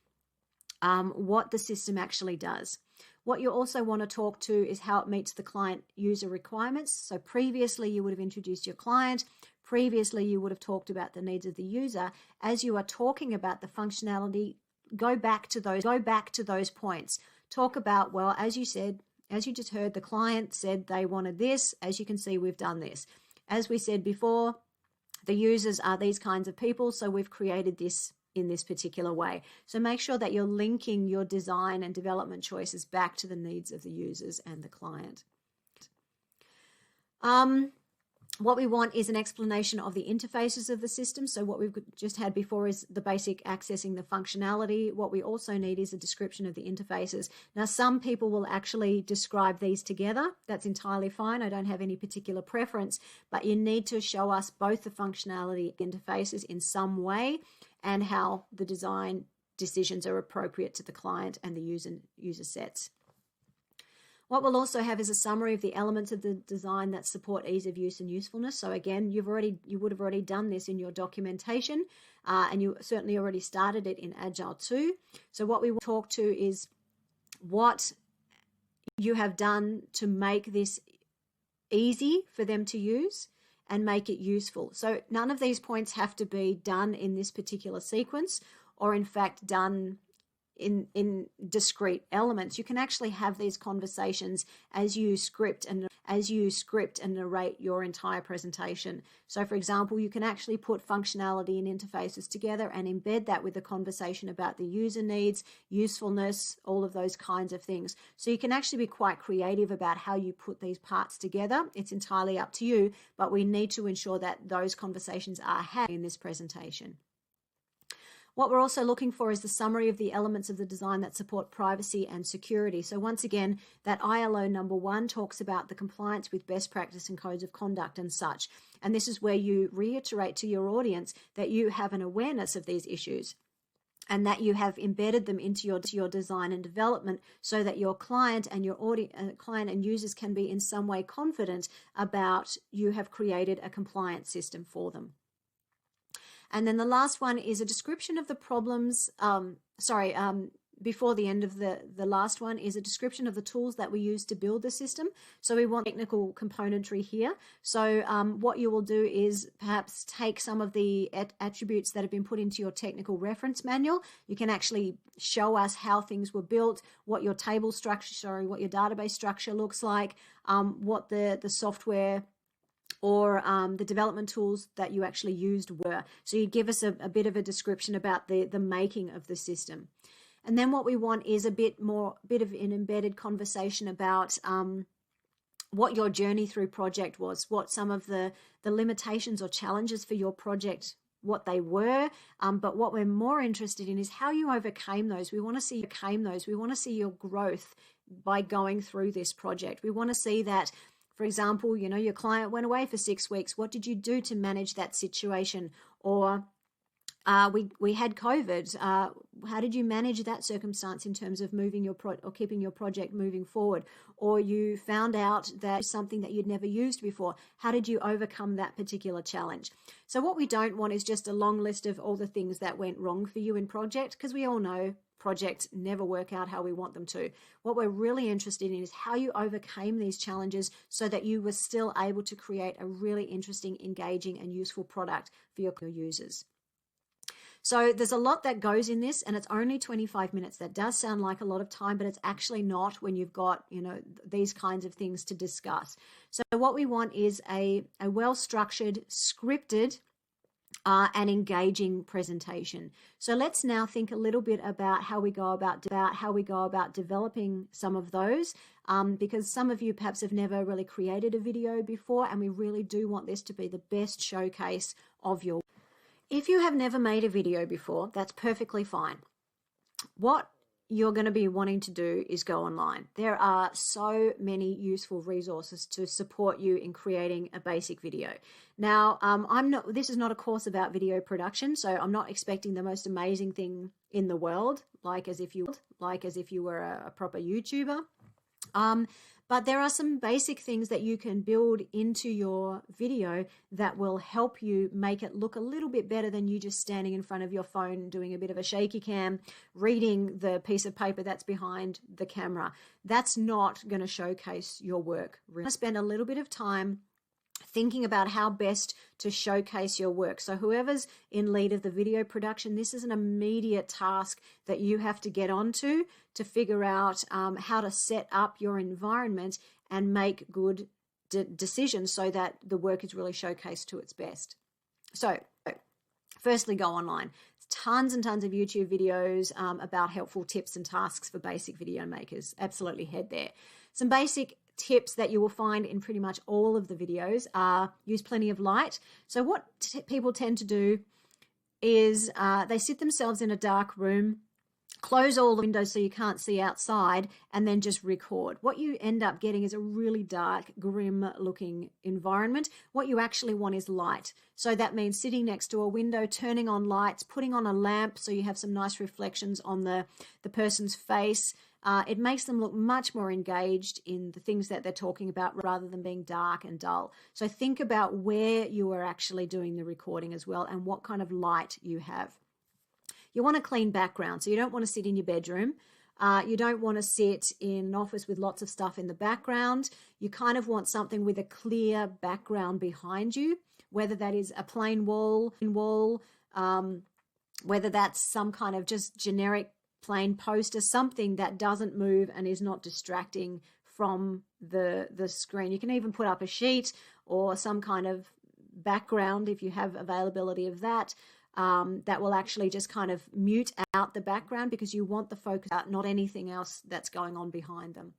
what the system actually does. What you also want to talk to is how it meets the client user requirements. So previously you would have introduced your client. Previously you would have talked about the needs of the user. As you are talking about the functionality, go back to those points. Talk about, well, as you said, as you just heard, the client said they wanted this. As you can see, we've done this. As we said before, the users are these kinds of people, so we've created this in this particular way. So make sure that you're linking your design and development choices back to the needs of the users and the client. What we want is an explanation of the interfaces of the system. So what we've just had before is the basic accessing the functionality. What we also need is a description of the interfaces. Now, some people will actually describe these together. That's entirely fine. I don't have any particular preference, but you need to show us both the functionality interfaces in some way and how the design decisions are appropriate to the client and the user sets. What we'll also have is a summary of the elements of the design that support ease of use and usefulness. So again, you would have already done this in your documentation, and you certainly already started it in Agile 2. So what we will talk to is what you have done to make this easy for them to use and make it useful. So none of these points have to be done in this particular sequence, or in fact done in discrete elements. You can actually have these conversations as you script and narrate your entire presentation. So for example, you can actually put functionality and interfaces together and embed that with a conversation about the user needs, usefulness, all of those kinds of things. So you can actually be quite creative about how you put these parts together. It's entirely up to you, but we need to ensure that those conversations are had in this presentation. What we're also looking for is the summary of the elements of the design that support privacy and security. So once again, that ILO number 1 talks about the compliance with best practice and codes of conduct and such. And this is where you reiterate to your audience that you have an awareness of these issues and that you have embedded them into your design and development so that your client and your client and users can be in some way confident about you have created a compliant system for them. And then the last one is a description of the problems, before the end of the last one is a description of the tools that we use to build the system. So we want technical componentry here. So what you will do is perhaps take some of the attributes that have been put into your technical reference manual. You can actually show us how things were built, what your table structure, what your database structure looks like, what the software or the development tools that you actually used were. So you give us a bit of a description about the making of the system. And then what we want is a bit of an embedded conversation about what your journey through project was, what some of the limitations or challenges for your project, what they were, but what we're more interested in is how you overcame those. We want to see your growth by going through this project. We want to see that, for example, your client went away for 6 weeks. What did you do to manage that situation? Or we had COVID. How did you manage that circumstance in terms of moving your or keeping your project moving forward? Or you found out that something that you'd never used before. How did you overcome that particular challenge? So what we don't want is just a long list of all the things that went wrong for you in project, because we all know projects never work out how we want them to. What we're really interested in is how you overcame these challenges so that you were still able to create a really interesting, engaging, and useful product for your users. So there's a lot that goes in this, and it's only 25 minutes. That does sound like a lot of time, but it's actually not when you've got, these kinds of things to discuss. So what we want is a well-structured, scripted, and engaging presentation. So let's now think a little bit about how we go about developing some of those, because some of you perhaps have never really created a video before, and we really do want this to be the best showcase of your. If you have never made a video before, that's perfectly fine. What you're going to be wanting to do is go online. There are so many useful resources to support you in creating a basic video. Now, this is not a course about video production, so I'm not expecting the most amazing thing in the world, like as if you were a proper YouTuber. But there are some basic things that you can build into your video that will help you make it look a little bit better than you just standing in front of your phone doing a bit of a shaky cam, reading the piece of paper that's behind the camera. That's not going to showcase your work. We're going to spend a little bit of time thinking about how best to showcase your work. So whoever's in lead of the video production, this is an immediate task that you have to get onto to figure out how to set up your environment and make good decisions so that the work is really showcased to its best. So firstly, go online. Tons and tons of YouTube videos about helpful tips and tasks for basic video makers. Absolutely head there. Some basic tips that you will find in pretty much all of the videos are use plenty of light. So what people tend to do is they sit themselves in a dark room, close all the windows so you can't see outside, and then just record. What you end up getting is a really dark, grim looking environment. What you actually want is light. So that means sitting next to a window, turning on lights, putting on a lamp so you have some nice reflections on the person's face. It makes them look much more engaged in the things that they're talking about rather than being dark and dull. So think about where you are actually doing the recording as well and what kind of light you have. You want a clean background, so you don't want to sit in your bedroom. You don't want to sit in an office with lots of stuff in the background. You kind of want something with a clear background behind you, whether that is a plain wall, whether that's some kind of just generic plain poster, something that doesn't move and is not distracting from the screen. You can even put up a sheet or some kind of background if you have availability of that. That will actually just kind of mute out the background because you want the focus out, not anything else that's going on behind them.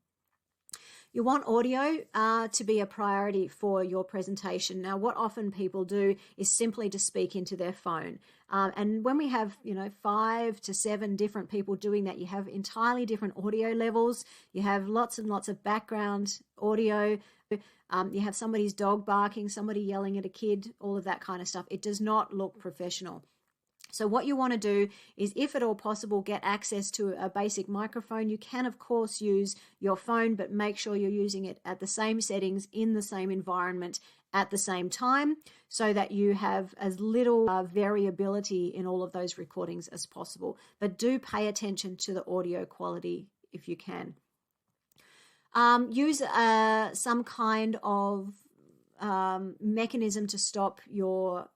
You want audio to be a priority for your presentation. Now, what often people do is simply to speak into their phone. And when we have, 5 to 7 different people doing that, you have entirely different audio levels. You have lots and lots of background audio. You have somebody's dog barking, somebody yelling at a kid, all of that kind of stuff. It does not look professional. So what you want to do is, if at all possible, get access to a basic microphone. You can, of course, use your phone, but make sure you're using it at the same settings in the same environment at the same time so that you have as little variability in all of those recordings as possible. But do pay attention to the audio quality if you can. Use some kind of mechanism to stop your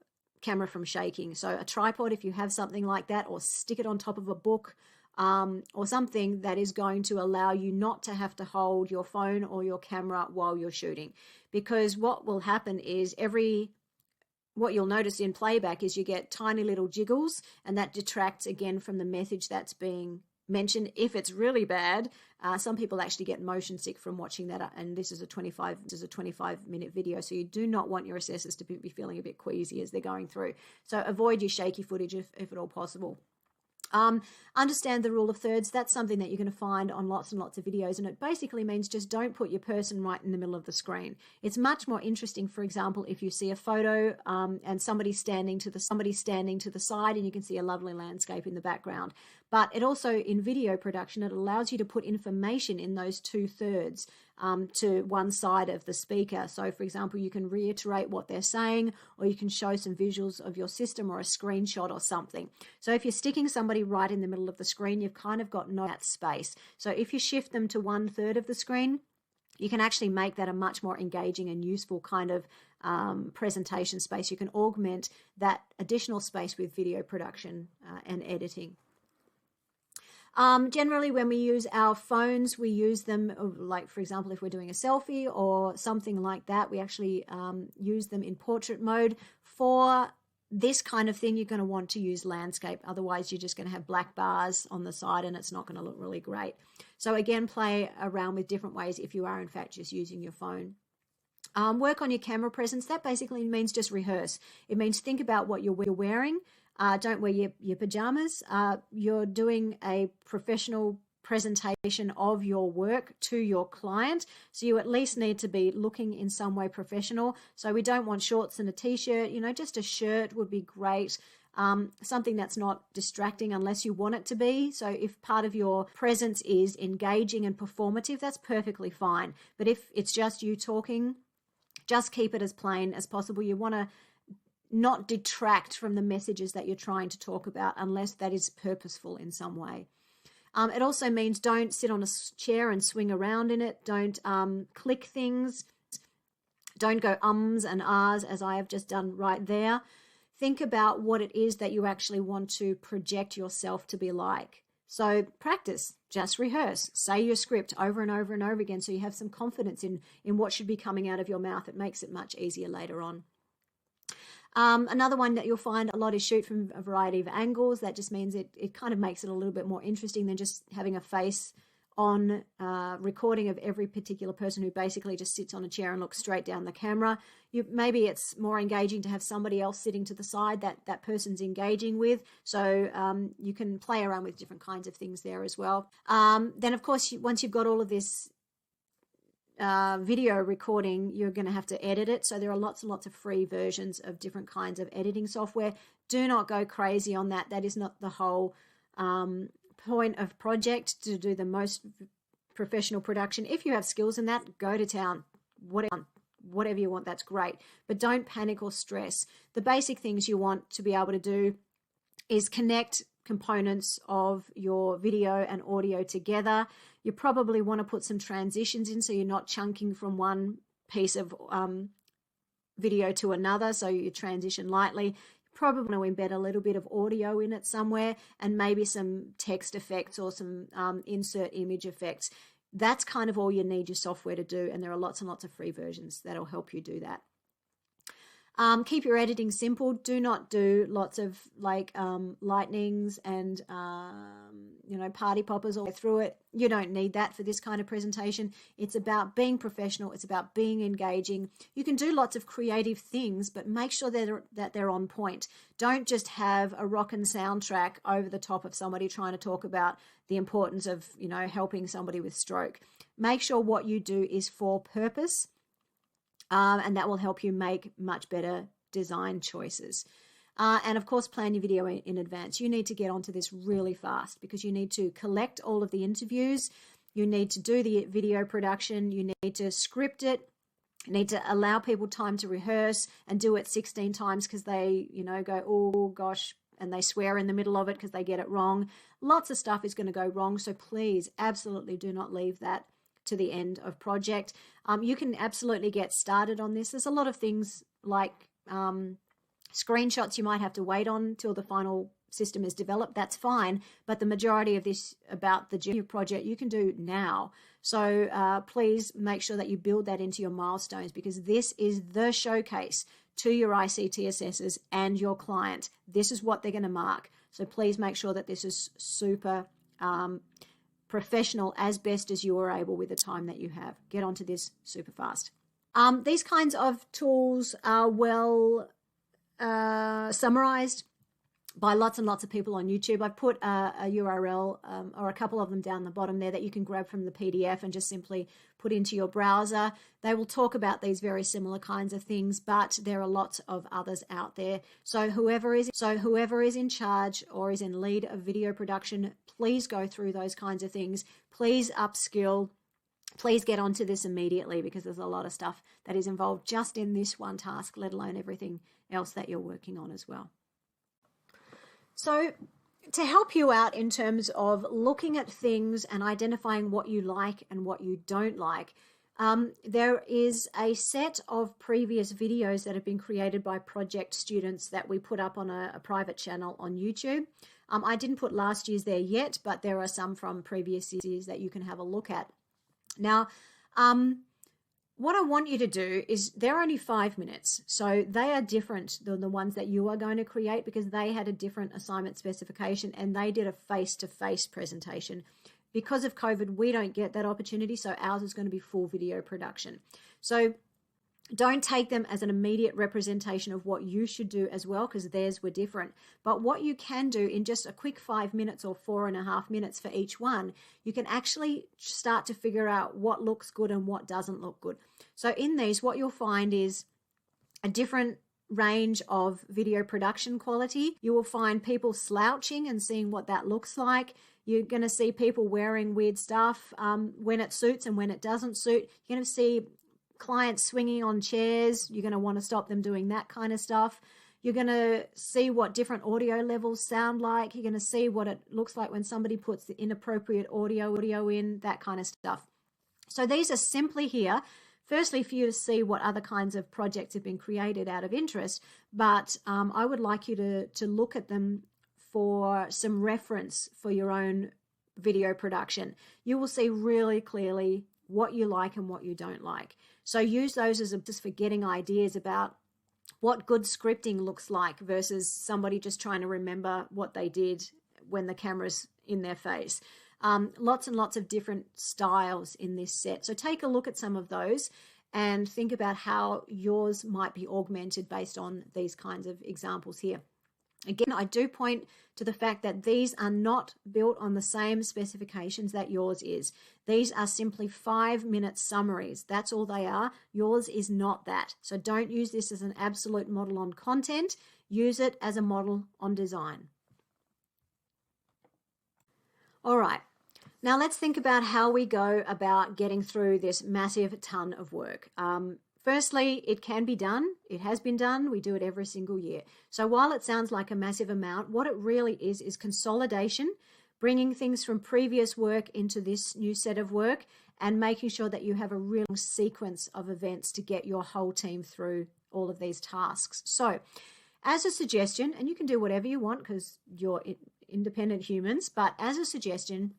camera from shaking. So a tripod, if you have something like that, or stick it on top of a book, or something that is going to allow you not to have to hold your phone or your camera while you're shooting. Because what will happen is what you'll notice in playback is you get tiny little jiggles, and that detracts again from the message that's being mentioned. If it's really bad, some people actually get motion sick from watching that, and this is a 25-minute video, so you do not want your assessors to be feeling a bit queasy as they're going through. So avoid your shaky footage if at all possible. Understand the rule of thirds. That's something that you're going to find on lots and lots of videos, and it basically means just don't put your person right in the middle of the screen. It's much more interesting, for example, if you see a photo and somebody's standing to the side and you can see a lovely landscape in the background. But it also, in video production, it allows you to put information in those 2/3 to one side of the speaker. So, for example, you can reiterate what they're saying, or you can show some visuals of your system or a screenshot or something. So if you're sticking somebody right in the middle of the screen, you've kind of got no that space. So if you shift them to 1/3 of the screen, you can actually make that a much more engaging and useful kind of presentation space, you can augment that additional space with video production and editing. Generally, when we use our phones, we use them, like, for example, if we're doing a selfie or something like that, we actually use them in portrait mode. For this kind of thing, you're going to want to use landscape. Otherwise, you're just going to have black bars on the side and it's not going to look really great. So again, play around with different ways if you are, in fact, just using your phone. Work on your camera presence. That basically means just rehearse. It means think about what you're wearing. Don't wear your pajamas. You're doing a professional presentation of your work to your client, so you at least need to be looking in some way professional. So we don't want shorts and a t-shirt. Just a shirt would be great. Something that's not distracting unless you want it to be. So if part of your presence is engaging and performative, that's perfectly fine. But if it's just you talking, just keep it as plain as possible. You want to not detract from the messages that you're trying to talk about unless that is purposeful in some way. It also means don't sit on a chair and swing around in it. Don't click things. Don't go ums and ahs as I have just done right there. Think about what it is that you actually want to project yourself to be like. So practice, just rehearse, say your script over and over and over again so you have some confidence in what should be coming out of your mouth. It makes it much easier later on. Another one that you'll find a lot is shoot from a variety of angles. That just means it kind of makes it a little bit more interesting than just having a face on recording of every particular person who basically just sits on a chair and looks straight down the camera. Maybe it's more engaging to have somebody else sitting to the side that person's engaging with. So you can play around with different kinds of things there as well. Then, of course, once you've got all of this video recording, you're going to have to edit it. So there are lots and lots of free versions of different kinds of editing software. Do not go crazy on that. That is not the whole point of project, to do the most professional production. If you have skills in that, go to town. Whatever you want, that's great. But don't panic or stress. The basic things you want to be able to do is connect components of your video and audio together. You probably want to put some transitions in so you're not chunking from one piece of video to another, so you transition lightly. You probably want to embed a little bit of audio in it somewhere and maybe some text effects or some insert image effects. That's kind of all you need your software to do, and there are lots and lots of free versions that'll help you do that. Keep your editing simple. Do not do lots of lightnings and party poppers all through it. You don't need that for this kind of presentation. It's about being professional. It's about being engaging. You can do lots of creative things, but make sure that they're on point. Don't just have a rockin' soundtrack over the top of somebody trying to talk about the importance of helping somebody with stroke. Make sure what you do is for purpose. And that will help you make much better design choices. And of course, plan your video in advance. You need to get onto this really fast because you need to collect all of the interviews. You need to do the video production. You need to script it. You need to allow people time to rehearse and do it 16 times because they, go, oh gosh, and they swear in the middle of it because they get it wrong. Lots of stuff is going to go wrong. So please, absolutely do not leave that to the end of project. You can absolutely get started on this. There's a lot of things like screenshots you might have to wait on till the final system is developed. That's fine, but the majority of this about the junior project you can do now. So please make sure that you build that into your milestones, because this is the showcase to your ICT assessors and your client. This is what they're going to mark. So please make sure that this is super professional as best as you are able with the time that you have. Get onto this super fast. These kinds of tools are well summarized by lots and lots of people on YouTube. I've put a URL or a couple of them down the bottom there that you can grab from the PDF and just simply put into your browser. They will talk about these very similar kinds of things, but there are lots of others out there. So whoever is in charge or is in lead of video production, please go through those kinds of things. Please upskill. Please get onto this immediately, because there's a lot of stuff that is involved just in this one task, let alone everything else that you're working on as well. So to help you out in terms of looking at things and identifying what you like and what you don't like, There is a set of previous videos that have been created by project students that we put up on a private channel on YouTube. I didn't put last year's there yet, but there are some from previous years that you can have a look at. Now, what I want you to do is, they're only 5 minutes, so they are different than the ones that you are going to create because they had a different assignment specification and they did a face-to-face presentation. Because of COVID, we don't get that opportunity, so ours is going to be full video production. So don't take them as an immediate representation of what you should do as well, because theirs were different. But what you can do in just a quick 5 minutes or 4.5 minutes for each one, you can actually start to figure out what looks good and what doesn't look good. So in these, what you'll find is a different range of video production quality. You will find people slouching and seeing what that looks like. You're going to see people wearing weird stuff when it suits and when it doesn't suit. You're going to see clients swinging on chairs. You're going to want to stop them doing that kind of stuff. You're going to see what different audio levels sound like. You're going to see what it looks like when somebody puts the inappropriate audio in, that kind of stuff. So these are simply here, firstly, for you to see what other kinds of projects have been created out of interest, but I would like you to look at them for some reference for your own video production. You will see really clearly what you like and what you don't like. So use those as just for getting ideas about what good scripting looks like versus somebody just trying to remember what they did when the camera's in their face. Lots and lots of different styles in this set. So take a look at some of those and think about how yours might be augmented based on these kinds of examples here. Again, I do point to the fact that these are not built on the same specifications that yours is. These are simply 5-minute summaries. That's all they are. Yours is not that. So don't use this as an absolute model on content. Use it as a model on design. All right. Now let's think about how we go about getting through this massive ton of work. Firstly, it can be done. It has been done. We do it every single year. So while it sounds like a massive amount, what it really is consolidation, bringing things from previous work into this new set of work and making sure that you have a real sequence of events to get your whole team through all of these tasks. So as a suggestion, and you can do whatever you want because you're independent humans, but as a suggestion,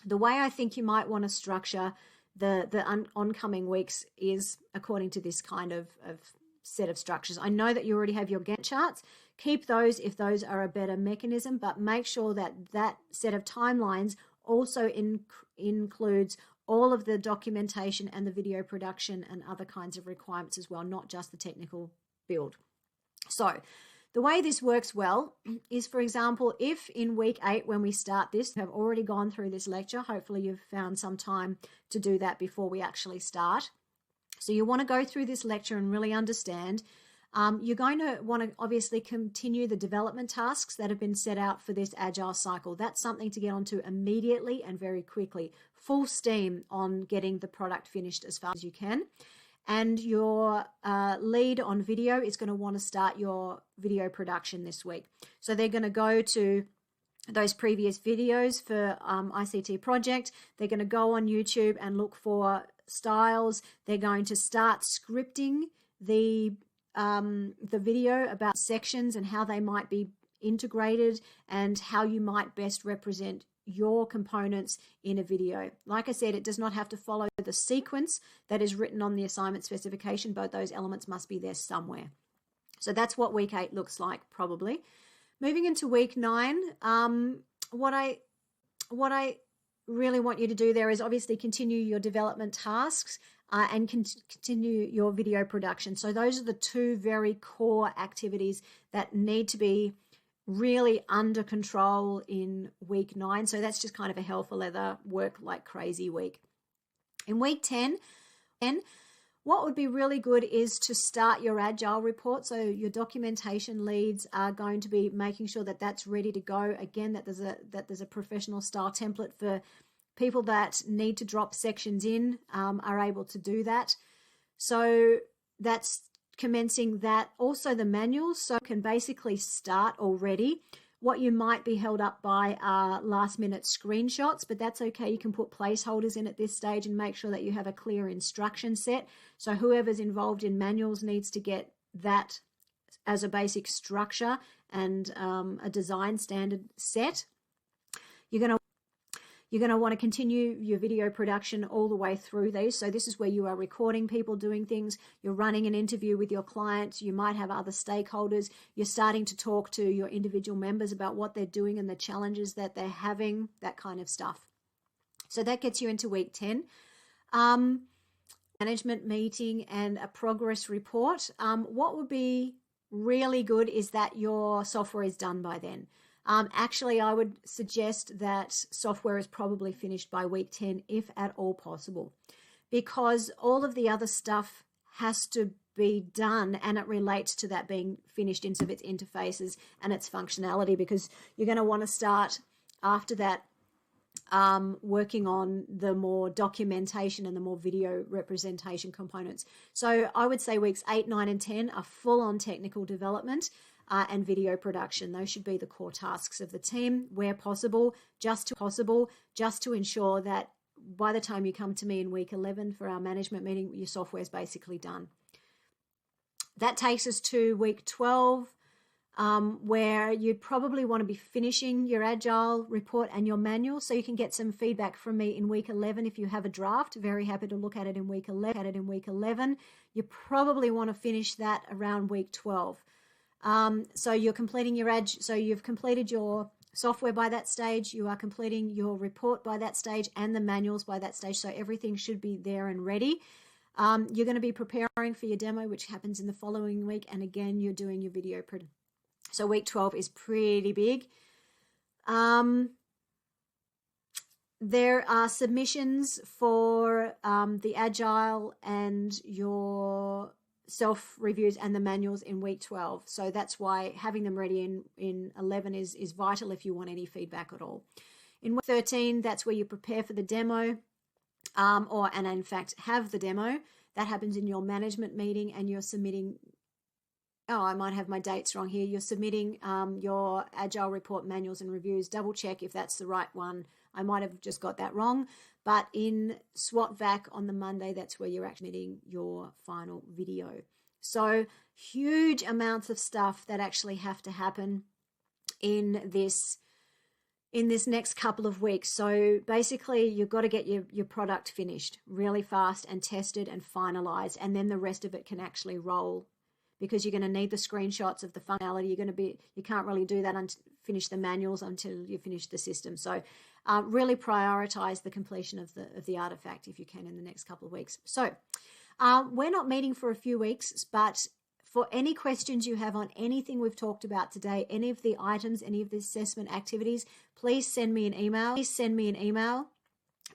the way I think you might want to structure the oncoming weeks is according to this kind of set of structures. I know that you already have your Gantt charts. Keep those if those are a better mechanism, but make sure that that set of timelines also includes all of the documentation and the video production and other kinds of requirements as well, not just the technical build. So the way this works well is, for example, if in week 8 when we start this, you have already gone through this lecture, hopefully you've found some time to do that before we actually start. So you want to go through this lecture and really understand. You're going to want to obviously continue the development tasks that have been set out for this Agile cycle. That's something to get onto immediately and very quickly. Full steam on getting the product finished as fast as you can. And your lead on video is going to want to start your video production this week. So they're going to go to those previous videos for ICT project. They're going to go on YouTube and look for styles. They're going to start scripting the video about sections and how they might be integrated and how you might best represent your components in a video. Like I said, it does not have to follow the sequence that is written on the assignment specification, but those elements must be there somewhere. So that's what week 8 looks like probably. Moving into week 9, what I really want you to do there is obviously continue your development tasks and continue your video production. So those are the two very core activities that need to be really under control in week 9. So that's just kind of a hell for leather, work like crazy week. In week 10, what would be really good is to start your Agile report. So your documentation leads are going to be making sure that that's ready to go. Again, that there's a professional style template for people that need to drop sections in are able to do that. So that's commencing that. Also the manuals, so can basically start already What you might be held up by are last minute screenshots, but that's okay. You can put placeholders in at this stage and make sure that you have a clear instruction set. So whoever's involved in manuals needs to get that as a basic structure and a design standard set. You're going to want to continue your video production all the way through these. So this is where you are recording people doing things. You're running an interview with your clients. You might have other stakeholders. You're starting to talk to your individual members about what they're doing and the challenges that they're having, that kind of stuff. So that gets you into week 10. Management meeting and a progress report. What would be really good is that your software is done by then. Actually, I would suggest that software is probably finished by week 10, if at all possible, because all of the other stuff has to be done, and it relates to that being finished in terms of its interfaces and its functionality, because you're going to want to start after that working on the more documentation and the more video representation components. So I would say weeks 8, 9, and 10 are full-on technical development and video production. Those should be the core tasks of the team, where possible, just to ensure that by the time you come to me in week 11 for our management meeting, your software is basically done. That takes us to week 12, where you'd probably want to be finishing your Agile report and your manual, so you can get some feedback from me in week 11 if you have a draft. Very happy to look at it in week 11. You probably want to finish that around week 12. So you're completing your so you've completed your software by that stage, you are completing your report by that stage, and the manuals by that stage, so everything should be there and ready. You're going to be preparing for your demo, which happens in the following week, and again, you're doing your video. So week 12 is pretty big. There are submissions for the Agile and your self-reviews and the manuals in week 12. So that's why having them ready in 11 is vital if you want any feedback at all. In week 13, that's where you prepare for the demo, and in fact have the demo. That happens in your management meeting, and you're submitting, I might have my dates wrong here. You're submitting your Agile report, manuals, and reviews. Double check if that's the right one. I might have just got that wrong. But in SWOT-VAC on the Monday, that's where you're actually submitting your final video. So huge amounts of stuff that actually have to happen in this next couple of weeks. So basically, you've got to get your product finished really fast and tested and finalized, and then the rest of it can actually roll, because you're going to need the screenshots of the functionality. You can't really do that until finish the manuals until you finish the system. So really prioritize the completion of the artifact if you can in the next couple of weeks. So we're not meeting for a few weeks, but for any questions you have on anything we've talked about today, any of the items, any of the assessment activities, please send me an email.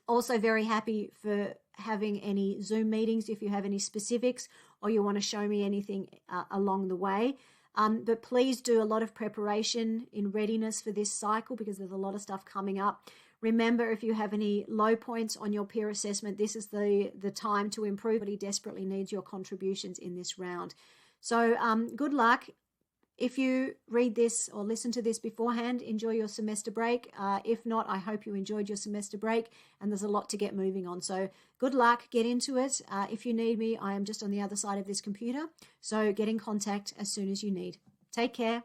Also very happy for having any Zoom meetings if you have any specifics or you want to show me anything along the way. But please do a lot of preparation in readiness for this cycle, because there's a lot of stuff coming up. Remember, if you have any low points on your peer assessment, this is the time to improve, but he desperately needs your contributions in this round. So good luck. If you read this or listen to this beforehand, enjoy your semester break. If not, I hope you enjoyed your semester break, and there's a lot to get moving on. So good luck, get into it. If you need me, I am just on the other side of this computer. So get in contact as soon as you need. Take care.